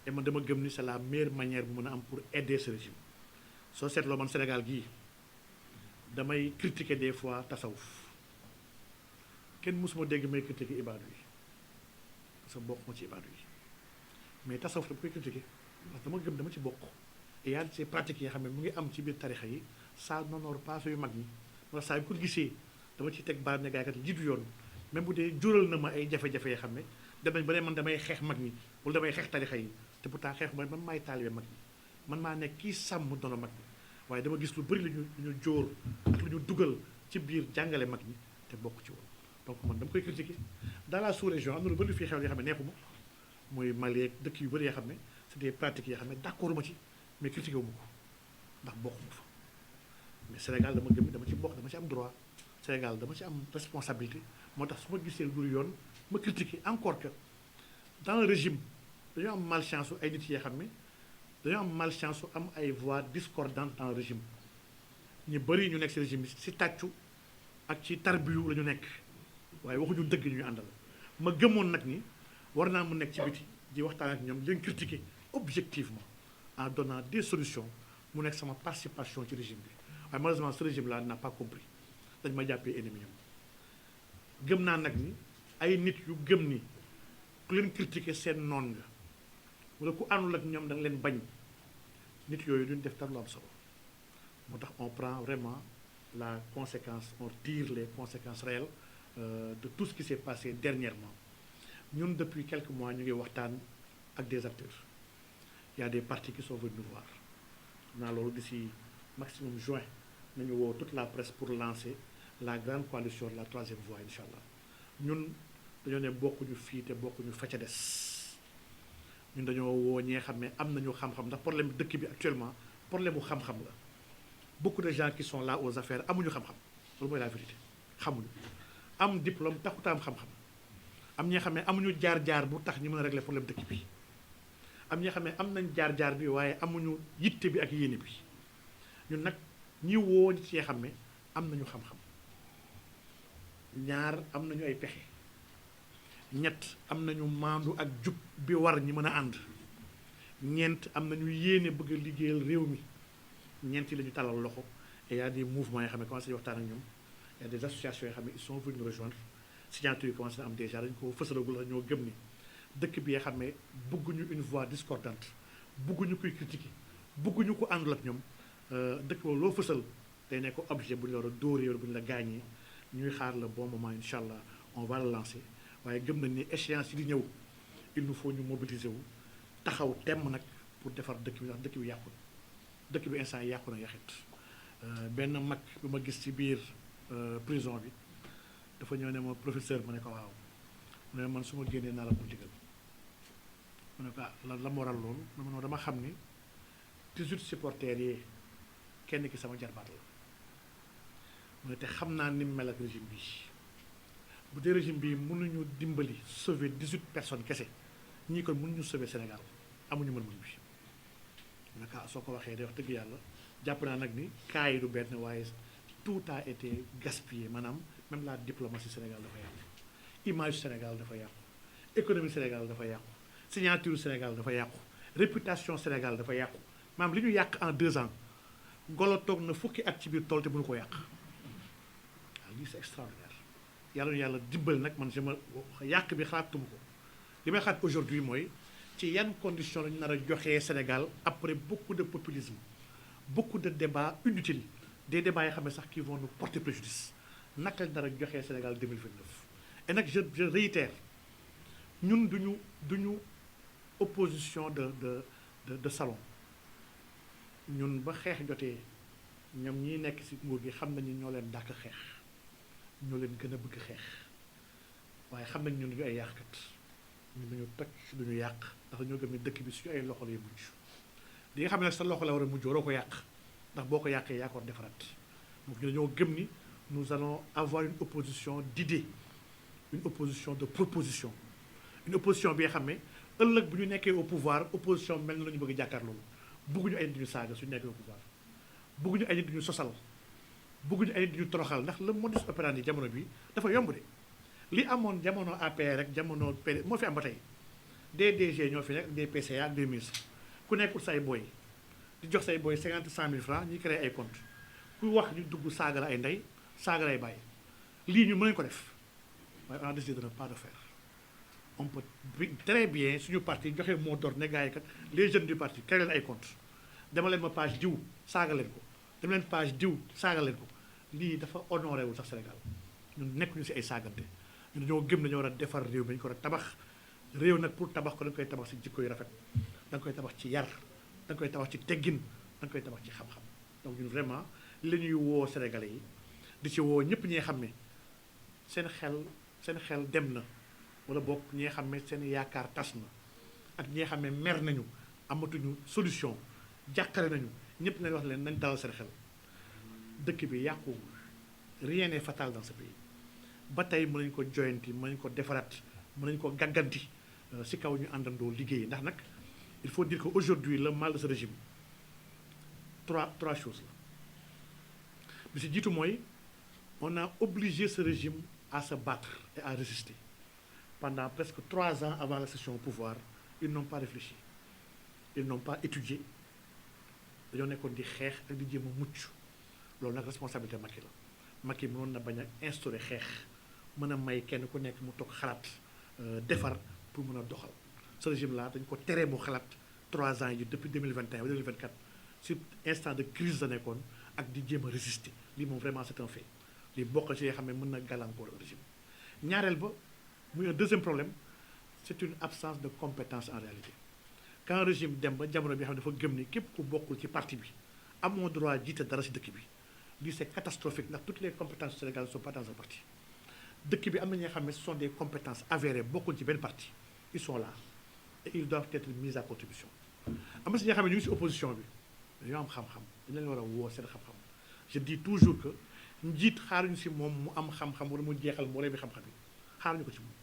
et man dama gëm ni c'est la meilleure manière bu mën a am pour aider ce régime soo seetloo man Sénégal gii damay critiquer des fois tasawuf kenn mësuma dégg may critiquer ibaadu yi parce que bokk ma ci ibaadu yi mais tasawuf dama koy critiquer parce que dama gëm dama ci bokk et y a ces pratiques yi xam ne mu ngi am ci biir tarixa yi ça n'honore pas suñu mag ñi wala saa yu ko gisee dama ciy teg baar ne gaaykat jiitu yoon même bu dee jural na ma ay jafe-jafe yoo xam ne dem nañ ba ne man damay xeex mag ñi wala damay xeex tarixa yi te pourtant xeex man maay taalibe mag ñi man maa nekk kii sàmm dono mag ñi waaye dama gis lu bëri lu ñu jóor ak lu ñu dugal ci biir jàngale mag ñi te bokk ci woon donc man dama koy critiquer dans la sous-région am na lu bëri lu fi xew yoo xam ne neexuma muy Mali ak dëkk yu bëri yoo xam ne c'est des pratiques yoo xam ne d'accord ma ci mais critiqué wu ma ko ndax bokkuma fa mais Sénégal dama gëm dama ci bokk dama ci am droit Sénégal dama ci am responsabilité moo tax su ma gisee lu yoon ma critiquer encore que dans le régime dañoo am malchance su ay nit yoo xam ne dañoo am malchance su am ay voix discordantes dans le régime ñu bëri ñu nekk ci régime bi ci tàccu ak ci tarbiyu la ñu nekk waaye waxuñu dëgg ñuy àndal ma gëmoon nag ni war naa mu nekk ci biti di waxtaan ak ñoom leen critiquer objectivement en donnant des solutions mu nekk sama participation ci régime bi waaye malheureusement ce régime là n'a pas compris dañ ma jàppee ennemi ñoom gëm naa nag ni ay nit yu gëm ni ku leen critiquer seen noon nga wala ku àndul ak ñoom da nga leen bañ nit yooyu duñ def dara lu am solo moo tax on prend vraiment la conséquence on tire les conséquences réelles de tout ce qui s'est passé dernièrement ñun depuis quelques mois ñu ngi waxtaan ak des acteurs il y a des partis qui sont venus nous voir naa loolu d'ici maximum juin nañu woo toute la presse pour lancer la grande coalition de la troisième voie incha allah ñun dañoo ne bokkuñu fii te bokkuñu fa ca des ñun dañoo woo ñee xam ne am nañu xam-xam ndax problème dëkk bi actuellement problème bu xam-xam la beaucoup de gens qui sont là aux affaires amuñu xam-xam loolu mooy la vérité xamuñu am diplôme taxuta am xam-xam am ñi xam ne amuñu jaar-jaar bu tax ñu mën a régler problème dëkk bi am ñi xam ne am nañ jaar-jaar bi waaye amuñu yitte bi ak yéene bi ñun nag ñi woo nit ñi xam ne am nañu xam-xam ñaar am nañu ay pexe ñett am nañu maandu ak jub bi war ñi mën a ànd ñeent am nañu yéene bëgg a liggéeyal réew mi ñeent yi la ñu talal loxo et y a des mouvements yoo xam ne commencé di waxtaan ak ñoom y a des associations yoo xam ne ils sont venus nous rejoindre signature yi commencé na am déjà dañu ko fësalagul la ñoo gëm ni dëkk bi nga xam ne bëgguñu une voix discordante bëgguñu koy critiquer bëgguñu ko àndul ak ñoom dëkk boobu loo fësal day nekk objet bu ñu la war a dóoree wala bu ñu la gaañee ñuy xaar le bon moment incha allah on va le lancer waaye gëm nañ ni échéance yi di ñëw il nous faut ñu mobiliser wu taxaw temm nag pour defar dëkk bi ndax dëkk bi yàqu na dëkk bi instant yàqu na yaxit benn mag bi ma gis ci biir prison bi dafa ñëw ne ma professeur ma ne ko waaw mu ne man su ma génnee naa la ko digal mu ne ko la ma waral loolu mu ne dama xam ni 18 supporters yi kenn ki sama jarbaat la mu ne te xam naa ni mu mel ak régime bi bu dee régime bi mënuñu dimbali sauver 18 personnes kese ñii kon mënuñu sauver Sénégal amuñu mën-mën bi mu ne ko soo ko waxee day wax dëgg yàlla jàpp naa nag ni cas yi du benn waaye tout a été gaspillé maanaam même la diplomatie Sénégal dafa yàqu image Sénégal dafa yàqu économie Sénégal dafa yàqu signature Sénégal dafa yàqu réputation Sénégal dafa yàqu maanaam li ñu yàq en 2 ans golo toog na fukki at ci biir tool te mënu ko yàq waaw lii c'est extraordinaire yàlla dimbali nag man sama yàq bi xalaatuma ko li may xalaat aujourd'hui mooy ci yan condition lañu nar a joxee Sénégal après beaucoup de populisme beaucoup de débats inutiles des débats yoo xam ne sax qui vont nous porter préjudice naka lañ nar a joxee Sénégal 2029 et nag je réitère ñun duñu opposition de salon ñun ba xeex jotee ñoom ñi nekk ci nguur gi xam nañu ñoo leen dàq xeex ñoo leen gën a bëgg xeex waaye xam nañ ñun duñu ay yàqkat ñun duñu toj duñu yàq ndax dañoo gëm ne dëkk bi suñu ay loxo lay mujj li nga xam ne nag sa loxo la war a mujj waroo ko yàq ndax boo ko yàqee yaa ko war defaraat donc ñu dañoo gëm ni nous allons avoir une opposition d'idées une opposition de proposition une opposition bi nga xam ne ëllëg bu ñu nekkee au pouvoir opposition mel na la ñu bëgg a jàkkaar loolu bëgguñu ay nit ñu saaga suñu nekkee au pouvoir bëgguñu ay nit ñu sosal bëgguñu ay nit ñu toroxal ndax le modus operandi jamono bi dafa yomb de li amoon jamono APR rek jamono PD moo fi am ba tey des DG ñoo fi nekk des PCA ak des ministres ku nekkul say boy di jox say boy 50-100 000 francs ñuy créé ay compte ku wax ñu dugg saaga la ay ndey saaga lay bàyyi lii ñu mën nañu ko def waaye on a décidé de ne pas le faire on peut très bien suñu parti joxe moo d'ordre ne gars yi kat les jeunes du parti créé leen ay compte dama leen ma page diw saaga leen ko dama leen page diw saaga leen ko lii dafa honoré wul sax Sénégal ñun nekk ñu si ay saagante ñun dañoo gëm dañoo war a defar réew mi dañu ko war a tabax réew nag pour tabax ko da nga koy tabax si jikko yu rafet da nga koy tabax ci yar da nga koy tabax ci teggin da nga koy tabax ci xam-xam donc ñun vraiment li ñuy woo Sénégalais yi di ci woo ñëpp ñi nga xam ne seen xel dem na wala bokk ñi nga xam ne seen yaakaar tas na ak ñi nga xam ne mer nañu amatuñu solution jàqare nañu ñëpp nañ wax leen nañ dalal seen xel dëkk bi yàquwul rien n'est fatal dans ce pays ba tey mën nañu ko joyanti mën nañu ko defaraat mën nañu ko gàgganti si kaw ñu àndandoo liggéey ndax nag il faut dire que aujourd'hui le mal de ce régime trois choses la bi si jiitu mooy on a obligé ce régime à se battre et à résister pendant presque 3 ans avant la session au pouvoir ils n'ont pas réfléchi ils n'ont pas étudié dañoo nekkoon di xeex ak di jéem a mucc loolu nag responsabilité Macky la Macky mënoon na bañ a instauré xeex mën a may kenn ku nekk mu toog xalaat defar pour mën a doxal ce régime là dañ ko teree mu xalaat 3 ans yi depuis 2021 ba 2024 sur instant de crise la nekkoon ak di jéem a résister lii moom vraiment c'est un fait lii bokk ci yoo xam ne mën na gàllankoor régime ñaareel ba muy un deuxième problème c'est une absence de compétence en réalité quand un régime dem ba jamono bi xam ne dafa gëm ni képp ku bokkul ci parti bi amoo droit jiite dara ci dëkk bi lii c'est catastrophique ndax toutes les compétences du Sénégal ne sont pas dans un parti dëkk bi am na ñi nga xam ne ce sont des compétences avérées bokkul ci benn parti ils sont là et ils doivent être mis à contribution am na si ñi nga xam ne ñu ngi si opposition bi dañoo am xam-xam dañ leen war a woo seen xam-xam je dis toujours que njiit xaaruñu si moom mu am xam-xam wala mu jeexal mboolee bi xam-xam yi xaaruñu ko ci moom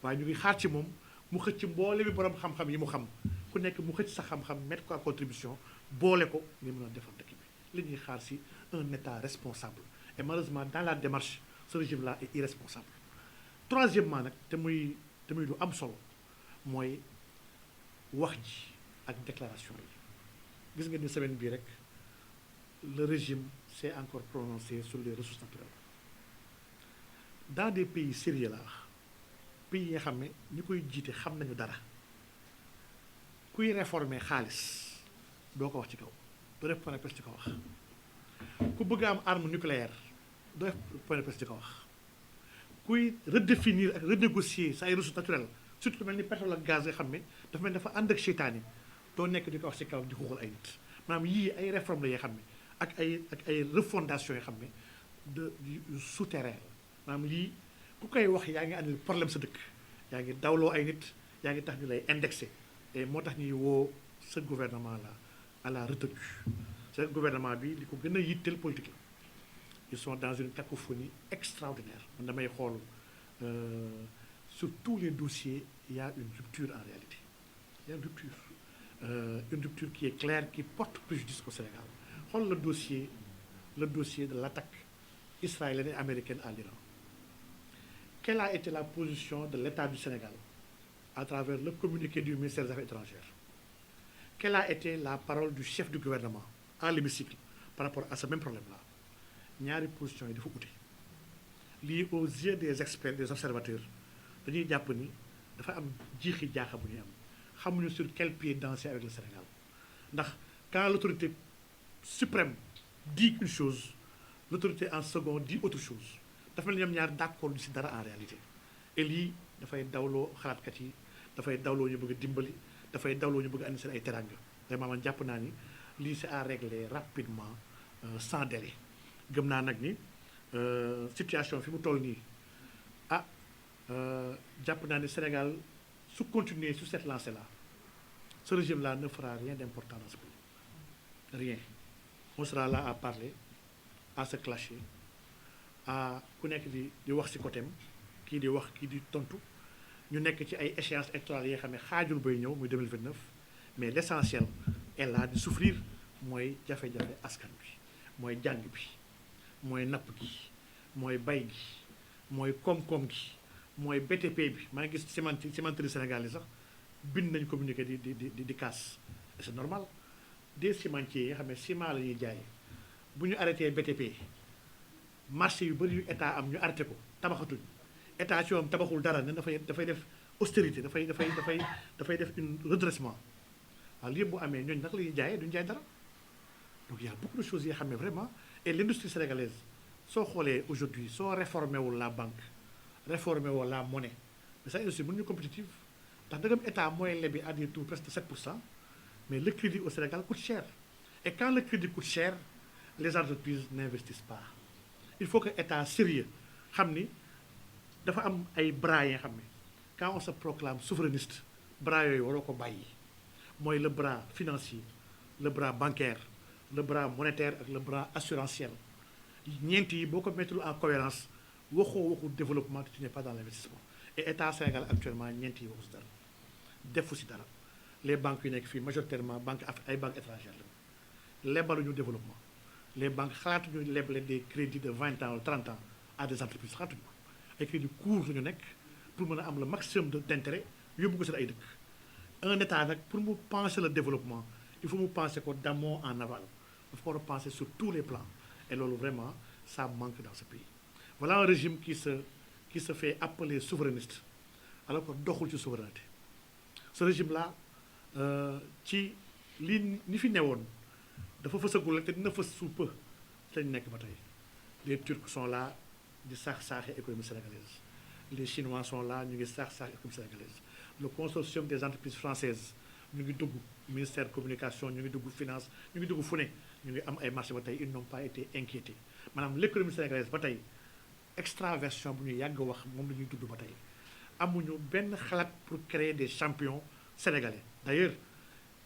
waaye ñu ngi xaar ci moom mu xëcc mboolee bi borom xam-xam yi mu xam ku nekk mu xëcc sa xam-xam mettre ko à contribution boole ko ngir mën a defar dëkk bi li ñuy xaar si un état responsable et malheureusement dans la démarche ce régime là est irresponsable troisièmement nag te muy lu am solo mooy wax ji ak déclaration yi gis nga ni semaine bii rek le régime s'est encore prononcé sur les ressources naturelles dans des pays sérieux la pays yi nga xam ne ñi koy jiite xam nañu dara kuy réformer xaalis doo ko wax ci kaw doo def point de presse ci ko wax ku bëgg a am arme nucléaire doo def point de presse ci ko wax kuy redéfinir ak renégocier sa ay ressources naturelles surtout mel ni pétrole ak gaz nga xam ne dafa mel dafa ànd ak seytaane doo nekk di ko wax ci kaw di xuuxal ay nit maanaam yii ay réformes la yoo xam ne ak ay refondation yoo xam ne de souterrain la maanaam yii ku koy wax yaa ngi andil problème sa dëkk yaa ngi dawloo ay nit yaa ngi tax ñu lay indexé et moo tax ñuy woo ce gouvernement là à la retenue ce gouvernement bi li ko gën a yitteel politique la ils sont dans une cacophonie extraordinaire man damay xool sur tous les dossiers il y a une rupture en réalité il y a une rupture qui est claire qui porte préjudice au Sénégal xool le dossier de l'attaque israélienne et américaine à l'Iran. Quelle a été la position de l'État du Sénégal à travers le communiqué du ministère des Affaires étrangères? Quelle a été la parole du chef du gouvernement à l'hémicycle par rapport à ce même problème-là? ñaari position yi dafa ute lii aux yeux des experts des observateurs dañuy jàpp ni dafa am jiixi jaaxa bu ñuy am xamuñu sur quel pied danser avec le Sénégal ndax quand l'autorité suprême dit une chose l'autorité en second dit autre chose dafa mel ni ñoom ñaar d'accord du si dara en réalité et lii dafay dawloo xalaatkat yi dafay dawloo ñu bëgg a dimbali dafay dawloo ñu bëgg a andi seen ay teranga vraiment man jàpp naa ni lii c'est à régler rapidement sans délai gëm naa nag ni situation fi mu toll nii jàpp naa ne Sénégal su continuer sur cette lancée là ce régime là ne fera rien d'important dans ce pays rien. On sera là à parler à se clasher à ku nekk di wax ci côté kii di wax kii di tontu ñu nekk ci ay échéances électorales yi nga xam ne xaajul bay ñëw muy 2029 mais l'essentiel est là di souffrir mooy jafe-jafe askan bi mooy jàng bi mooy napp gi mooy bay gi mooy koom-koom gi mooy BTP bi maa ngi gis cimenterie Sénégal yi sax bind nañ communiqué di kaas et c'est normal des cimentiers yi nga xam ne ciment la ñuy jaay bu ñu arrêté BTP marché yu bëri yu état am ñu arrêté ko tabaxatuñ état ci moom tabaxul dara ne dafay def austérité dafay def une redressement waaw lii bu amee ñooñu nag la ñuy jaayee duñu jaay dara donc il y a beaucoup de choses yoo xam ne vraiment et l'industrie sénégalaise soo xoolee aujourd'hui soo réformé wul la banque réformé wul la monnaie mais sa industrie mënuñu compétitive ndax dëggam état mooy lebi à des taux presque 7%, mais le crédit au Sénégal coûte cher et quand le crédit coûte cher les entreprises n'investissent pas. Il faut que état sérieux xam ni dafa am ay bras yi nga xam ne quand on se proclame souverainiste bras yooyu waroo ko bàyyi mooy le bras financier le bras bancaire le bras monétaire ak le bras assurantiel ñeent yi boo ko mettre en cohérence waxu développement tu n'es pas dans l'investissement et état Sénégal actuellement ñeent yi waxu si dara defu si dara les banques yu nekk fii majoritairement ay banques étrangères la lebaluñu développement les banques xalaatuñu leble des crédits de 20 ans ou 30 ans à des entreprises xalaatuñu ay crédits courts la ñu nekk pour mën a am le maximum d'intérêt yóbbu ko seen ay dëkk un état nag pour mu penser le développement il faut mu penser ko d'amont en aval dafa ko war a penser sur tous les plans et loolu vraiment ça manque dans ce pays voilà un régime qui se fait appeler souverainiste alors que doxul ci souveraineté ce régime là ci ni fi newoon dafa fësagul rek te dina fës sous peu lañ nekk ba tey les Turcs sont là di saax-saaxee économie sénégalaise les Chinois sont là ñu ngi saax-saaxee économie sénégalaise le consortium des entreprises françaises ñu ngi dugg ministère communication ñu ngi dugg finance ñu ngi dugg fu ne ñu ngi am ay marché ba tey ils n'ont pas été inquiétés maanaam l'économie sénégalaise ba tey extraversion bu ñu yàgg wax moom la ñuy tudd ba tey amuñu benn xalaat pour créer des champions sénégalais d'ailleurs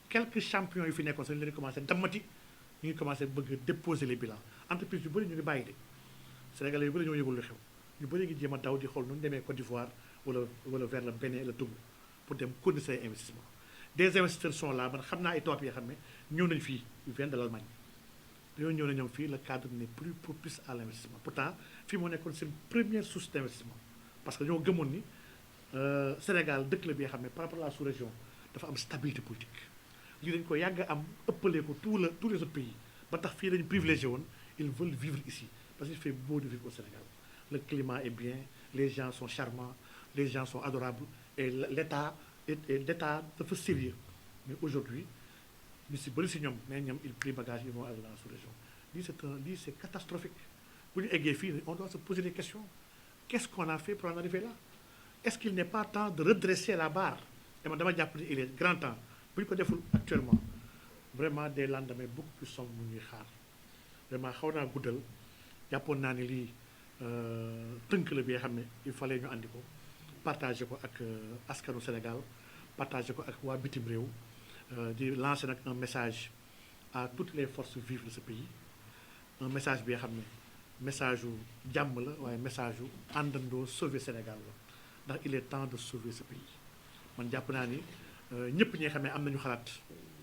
quelques champions yu fi nekkoon sax ñu leen commencé dammati ñu ngi commencé bëgg déposer les bilans entreprise yu bëri ñu ngi bàyyi de sénégalais yu bëri ñoo yëgul lu xew ñu bëri ngi jéem a daw di xool nu ñu demee Côte d'Ivoire wala vers le Bénin et le Togo pour dem continuer say investissement des investisseurs sont là man xam naa ay tubaab yi xam ne ñëw nañ fii ils viennent de l'Allemagne dañoo ñëw na ñoom fii le cadre n'est plus propice à l'investissement pourtant fii moo nekkoon seen première source d'investissement parce que ñoo gëmoon ni Sénégal dëkk la bi nga xam ne par rapport à la sous-région dafa am stabilité politique lii dañ ko yàgg am ëppalee ko tous les autres pays ba tax fii lañu privilégié woon ils veulent vivre ici parce qu'il fait beau de vivre au Sénégal le climat est bien les gens sont charmants les gens sont adorables et l'État dafa sérieux mais aujourd'hui ñu si bëri si ñoom mais ñoom ils prient bagage ils vont aller dans la sous-région lii c'est catastrophique bu ñu eggee fii on doit se poser des questions qu'est-ce qu'on a fait pour en arriver là est-ce qu'il n'est pas temps de redresser la barre et man dama jàpp ni il est grand temps bu ñu ko deful actuellement vraiment des lendemains beaucoup plus sombres mu ñuy xaar vraiment xaw naa guddal jàppoon naa ni lii tënk la bi nga xam ne il fallait ñu andi ko partager ko ak askanu Sénégal partager ko ak waa bitim réew di lancer nag un message à toutes les forces vives de ce pays un message bi nga xam ne message yu jàmm la waaye message yu àndandoo sauver Sénégal la ndax il est temps de sauver ce pays man jàpp naa ni ñëpp ñi nga xam ne am nañu xalaat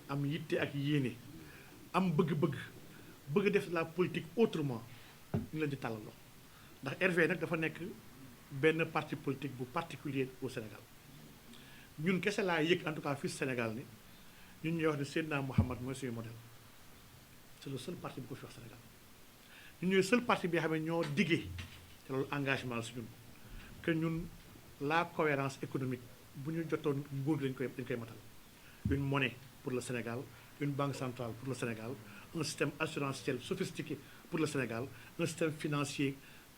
am yitte ak yéene am bëgg def la politique autrement ñu leen di tàllal loxo ndax RV nag dafa nekk benn parti politique bu particulier au Sénégal ñun kese laa yëg en tout cas fii Sénégal ni ñun ñuy wax ne Seydina Mouhamad mooy suñu modèle c'est le seul parti bu ko fi wax Sénégal ñun ñooy seul parti bi nga xam ne ñoo diggee te loolu engagement la si ñun que ñun la cohérence économique bu ñu jotoon nguur gi dañ koy matal une monnaie pour le Sénégal une banque centrale pour le Sénégal un système assurantiel sophistiqué pour le Sénégal un système financier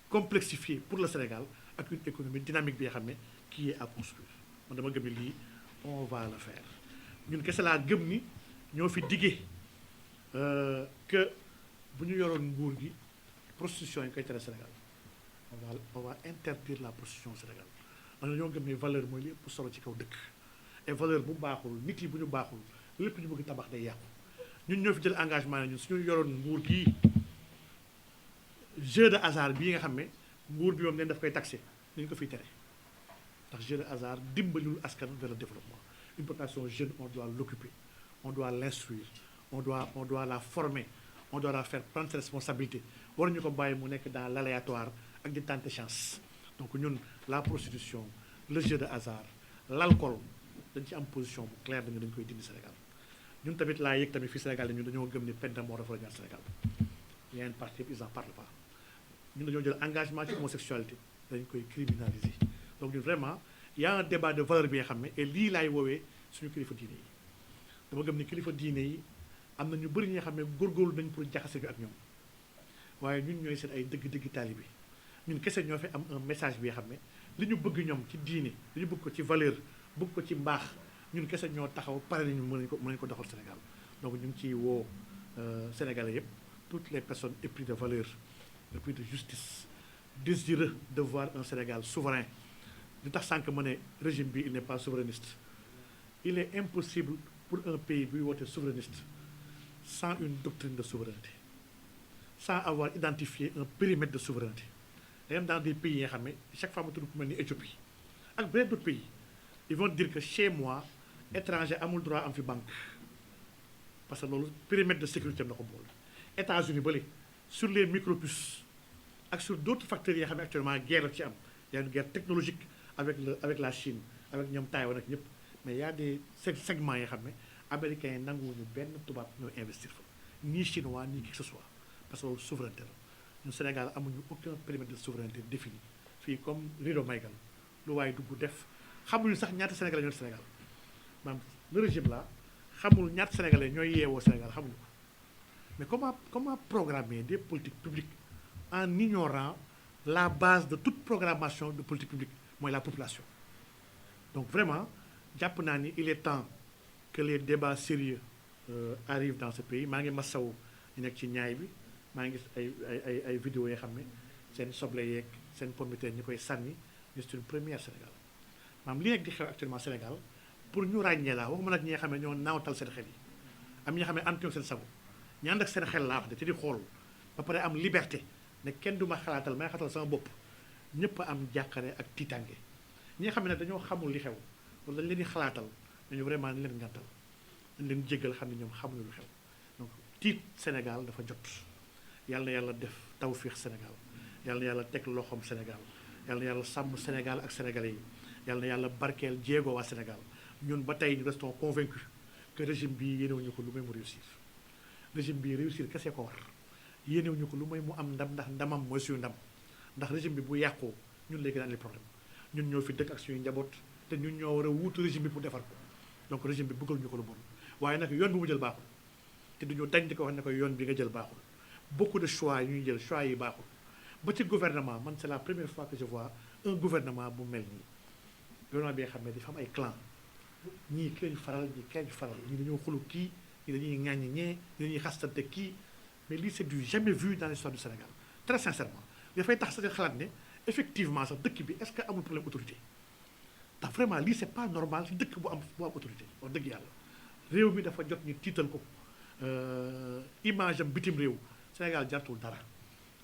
complexifié pour le Sénégal ak une économie dynamique bi nga xam ne qui est à construire man dama gëm ni lii on va le faire ñun kese laa gëm ni ñoo fi diggee que bu ñu yoroon nguur gi prostitution yi koy tere Sénégal on va interdire la prostitution au Sénégal man dañoo gëm ne valeur mooy li ëpp solo ci kaw dëkk et valeur bu baaxul nit yi bu ñu baaxul lépp ñu bëgg tabax day yàqu ñun ñoo fi jël engagement ne ñun suñu yoroon nguur gii jeu de hasard bii nga xam ne nguur bi moom neen daf koy taxé dañu ko fiy tere ndax jeu de hasard dimbalul askan vers le développement une population jeune on doit l'occuper on doit l'instruire on doit la former on doit la faire prendre ses responsabilités waruñu ko bàyyi mu nekk dans l'aléatoire ak di tenter chance donc ñun la prostitution le jeu de hasard l'alcool dañ ci am position bu claire dañu dañ koy dindi Sénégal ñun tamit laa yëg tamit fii Sénégal ñun dañoo gëm ni peine de mort dafa la ñaar Sénégal il y a une partie ils en parlent pas ñun dañoo jël engagement ci homosexualité dañ koy criminaliser donc ñun vraiment il y a un débat de valeur bi nga xam ne et lii laay woowee suñu kilifa diine yi dama gëm ni kilifa diine yi am na ñu bëri ñi nga xam ne góorgóorlu nañ pour jaxase ñu ak ñoom waaye ñun ñooy seen ay dëgg-dëgg taalibe ñun kese ñoo fi am un message bi nga xam ne li ñu bëgg ñoom ci diine li ñu bëgg ko ci valeur bëgg ko ci mbaax ñun kese ñoo taxaw pare nañu mën nañu ko doxal Sénégal donc ñu ngi ciy woo Sénégalais yëpp toutes les personnes épris de valeur épris de justice désireux de voir un Sénégal souverain li tax sànq ma ne régime bi il n'est pas souverainiste il est impossible pour un pays buy woote souverainiste sans une doctrine de souveraineté sans avoir identifié un périmètre de souveraineté da dans des pays yi nga xam ne chaque fois ma tudd ku mel ni Éthiopie ak beneen d'autres pays ils vont dire que chez moi étranger amul droit am fi banque parce que loolu périmètre de sécurité am na ko boole États-Unis bële sur les micropuces ak sur d'autres facteurs yi nga xam ne actuellement guerre ci am y a une guerre technologique avec la Chine avec ñoom Taïwan ak ñëpp mais y a des segments yi nga xam ne américains yi nanguwuñu benn tubaab ñoo investir fa ni chinois ni qui que ce soit parce que loolu souveraineté la ñun Sénégal amuñu aucun périmètre de souveraineté défini fii comme rideau Maïgal lu waaye dugg def xamuñu sax ñaata Sénégalais ñoo Sénégal maanaam le régime là xamul ñaata Sénégalais ñooy yeewoo Sénégal xamuñu ko mais comment programmer des politiques publiques en ignorant la base de toute programmation de politique publique mooy la population donc vraiment jàpp naa ni il est temps que les débats sérieux arrivent dans ce pays maa ngi masawu ñu nekk ci ñaay bi maa ngi gis ay vidéos yoo xam ne seen soble yeeg seen pomme de terre ñu koy sànni c'est une première Sénégal maanaam li nekk di xew actuellement Sénégal pour ñu ràññee laa waxuma nag ñi nga xam ne ñoo naawtal seen xel yi am ñi nga xam ne antuñu seen sago ñu ànd ak seen xel laa wax de te di xool ba pare am liberté ne kenn du ma xalaatal may xatal sama bopp ñëpp a am jàqare ak tiitange ñi nga xam ne dañoo xamul li xew wala dañ leen di xalaatal nañu vraiment ni leen ngàntal dañ leen jéggal xam ne ñoom xamuñu lu xew donc tiit Sénégal dafa jot yàlla na yàlla def tawfiix Sénégal yàlla na yàlla teg loxoom Sénégal yàlla na yàlla sàmm Sénégal ak sénégalais yi yàlla na yàlla barkeel jéego waa Sénégal ñun ba tey ñu restons convaincus que régime bii yéenewuñu ko lu may mu réussir régime bii réussir kese ko war yéenewuñu ko lu may mu am ndam ndax ndamam mooy suñu ndam ndax régime bi bu yàqoo ñun léegi daan li problème ñun ñoo fi dëkk ak suñuy njaboot te ñun ñoo war a wuutu régime bi pour defar ko donc régime bi bëggal ñu ko lu bon waaye nag yoon bi mu jël baaxul te duñu dañ di ko wax ne ko yoon bi nga jël baaxul beaucoup de choix yu ñuy jël choix yi baaxul ba ci gouvernement man c'est la première fois que je vois un gouvernement bu mel nii gouvernement bi nga xam ne dafa am ay clan ñii ki lañu faral ñii ki lañu faral ñii dañoo xulu kii ñii dañuy ŋàññi ñii dañuy xastante kii mais lii c'est du jamais vu dans l'histoire du Sénégal très sincèrement dafay tax sax xalaat ne effectivement sax dëkk bi est-ce que amul problème autorité ndax vraiment lii c'est pas normal ci dëkk bu am autorité wax dëgg yàlla réew mi dafa jot ñu tiital ko image am bitim réew Sénégal jartul dara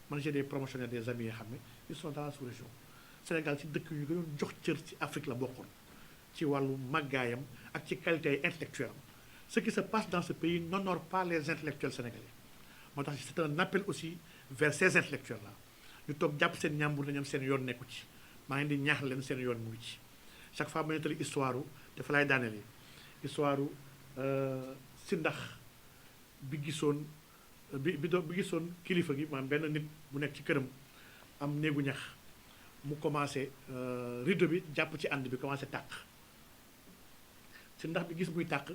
man j'ai des promotionnaires des amis yoo xam ne ils sont dans la sous-région Sénégal ci dëkk yu gënoon jox cër ci Afrique la bokkoon ci wàllu màggaayam ak ci qualité intellectuelle am ce qui se passe dans ce pays n'honore pas les intellectuels sénégalais moo tax c'est un appel aussi vers ces intellectuels là ñu toog jàpp seen ñàmbur na ñoom seen yoon nekku ci maa ngi di ñaax leen seen yoon mu ngi ci chaque fois ma nettali histoire dafa lay daanelee histoire si ndax bi gisoon bi gisoon kilifa gi maanaam benn nit bu nekk ci këram am néegu ñax mu commencé rideau bi jàpp ci ànd bi commencé tàq si ndax bi gis muy tàq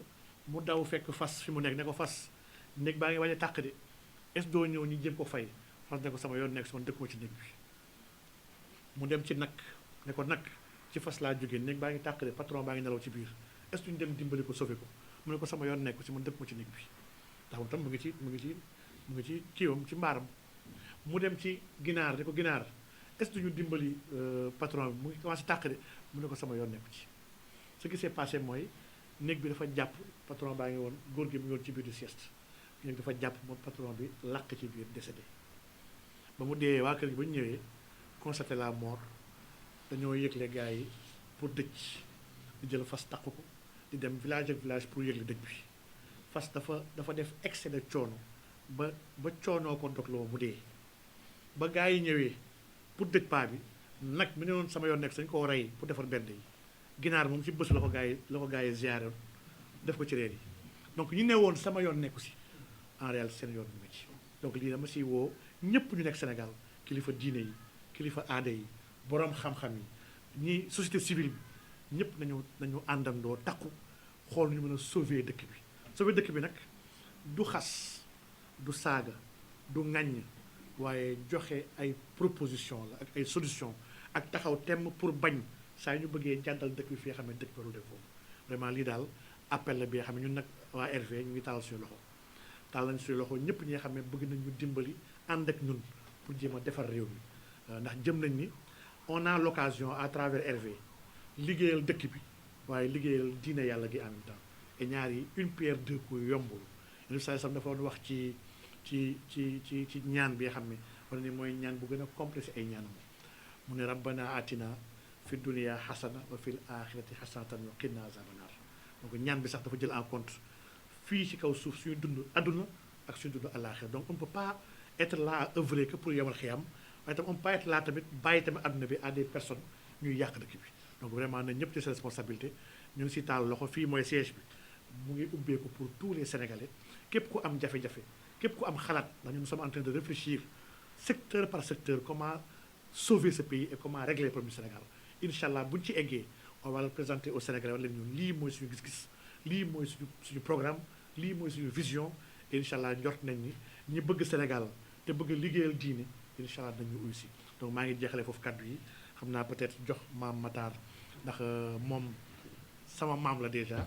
mu daw fekk fas fi mu nekk ne ko fas néeg baa ngi wañ a tàq de est-ce doo ñëw ñu jéem ko fay fas ne ko sama yoon nekk sama dëkkuma ci néeg bi mu dem ci nag ne ko nag ci fas laa jógee néeg baa ngi tàq de patron baa ngi nelaw ci biir est-ce que ñu dem dimbali ko sauver ko mu ne ko sama yoon nekk ci man dëkkuma ci néeg bi ndax moom tam mu ngi ci kiiwam ci mbaaram mu dem ci ginaar ne ko ginaar est-ce que duñu dimbali patron bi mu ngi commencé tàq de mu ne ko sama yoon nekku ci. ce qui s'est passé mooy néeg bi dafa jàpp patron baa ngi woon góor gi mu ngi woon ci biir di sieste néeg dafa jàpp moom patron bi làq ci biir décédé ba mu dee waa kër gi ba ñu ñëwee constaté la mort dañoo yëgle gars yi pour dëj di jël fas taq ko di dem village ak village pour yëgle dëj bi fas dafa def excès de coono ba coonoo ko dogloo mu dee ba gars yi ñëwee pour dëj paa bi nag mu ne woon sama yoon nekk sañ koo rey pour defar bend yi ginaar moom ci bés la ko gars yi ziaré def ko ci reer yi donc ñu ne woon sama yoon nekku si en réalité seen yoon mu ngi ci donc lii dama siy woo ñëpp ñu nekk Sénégal kilifa diine yi kilifa aada yi boroom xam-xam yi ñi société civile bi ñëpp nañu àndandoo takku xool ñu mën a sauver dëkk bi nag du xas du saaga du ŋàññ waaye joxe ay proposition la ak ay solution ak taxaw temm pour bañ saa ñu bëggee jàddal dëkk bi fi nga xam ne dëkk bi warul def foofu vraiment lii daal appel la bi nga xam ne ñun nag waa RV ñu ngi taal suñu loxo ñëpp ñi nga xam ne bëgg nañ ñu dimbali ànd ak ñun pour jéem a defar réew mi ndax jëm nañ ni on a l'occasion à travers RV liggéeyal dëkk bi waaye liggéeyal diine yàlla gi en même temps et ñaar yi une pierre deux coups yombul yenn saa sam dafa wax ci ñaan bi nga xam ne wala ni mooy ñaan bu gën a complexe ay ñaan mu ne rabbana atina fi dunia xasana wa fil axirati xasanatan wa qina azaban nar donc ñaan bi sax dafa jël en compte fii ci kaw suuf suñu dund adduna ak suñu dund àllaaxira donc on peut pas être là à œuvrer que pour yomal xiyam waaye tam on peut pas être là tamit bàyyi tamit adduna bi à des personnes ñuy yàq dëkk bi donc vraiment na ñëpp ci sa responsabilité ñu ngi si taal loxo fii mooy siège bi mu ngi ubbeeku pour tous les Sénégalais képp ku am jafe-jafe képp ku am xalaat ndax ñun nous sommes en train de réfléchir secteur par secteur comment sauver ce pays et comment régler le problème du Sénégal incha allah buñ ci eggee on va le présenter au Sénégalais wala ñun lii mooy suñu gis-gis lii mooy suñu programme lii mooy suñu vision et incha allah njort nañ ni ñi bëgg Sénégal te bëgg liggéeyal diine incha allah nañu uyu si donc maa ngi jeexalee foofu kaddu yi xam naa peut-être jox maam Matar ndax moom sama maam la déjà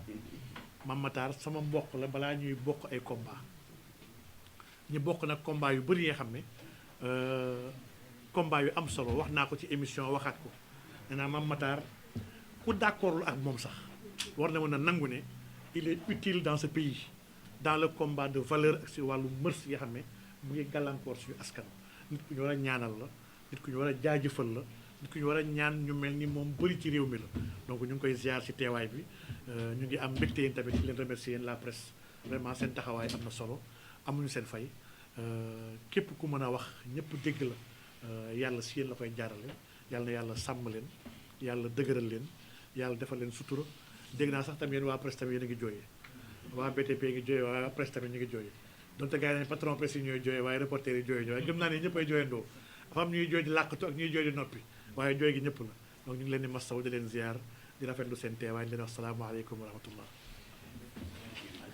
maam Matar sama mbokk la balaa ñuy bokk ay combat ñu bokk nag combat yu bëri yoo xam ne combat yu am solo wax naa ko ci émission waxaat ko nee naa maam Matar ku d'accordul ak moom sax war na mën a nangu ne il est utile dans ce pays dans le combat de valeur ak si wàllu mërs yi nga xam ne mu ngi gàllankoor suñu askan nit ku ñu war a ñaanal la nit ku ñu war a jaajëfal la nit ku ñu war a ñaan ñu mel ni moom bëri ci réew mi la donc ñu ngi koy ziar ci teewaay bi ñu ngi am mbégte yéen tamit di leen remercier yéen la presse vraiment seen taxawaay am na solo amuñu seen fay képp ku mën a wax ñëpp dégg la yàlla si yéen la koy jaarale yàlla na yàlla sàmm leen yàlla dëgëral leen yàlla defal leen sutura dégg naa sax tamit yéen waa presse tamit yéen a ngi jooyee waa BTP ngi jooyee waa presse tamit ñu ngi jooyee donte gars yi ne patron presse yi ñooy jooyee waaye reporter yi jooyee waaye gëm naa ne ñëpp ay jooyandoo dafa am ñuy jooy di làqatu ak ñuy jooy di noppi waaye jooy gi ñëpp la donc ñu ngi leen di masaw di leen ziar di rafetlu seen teewaay di leen wax salaamaaleykum wa rahmatullah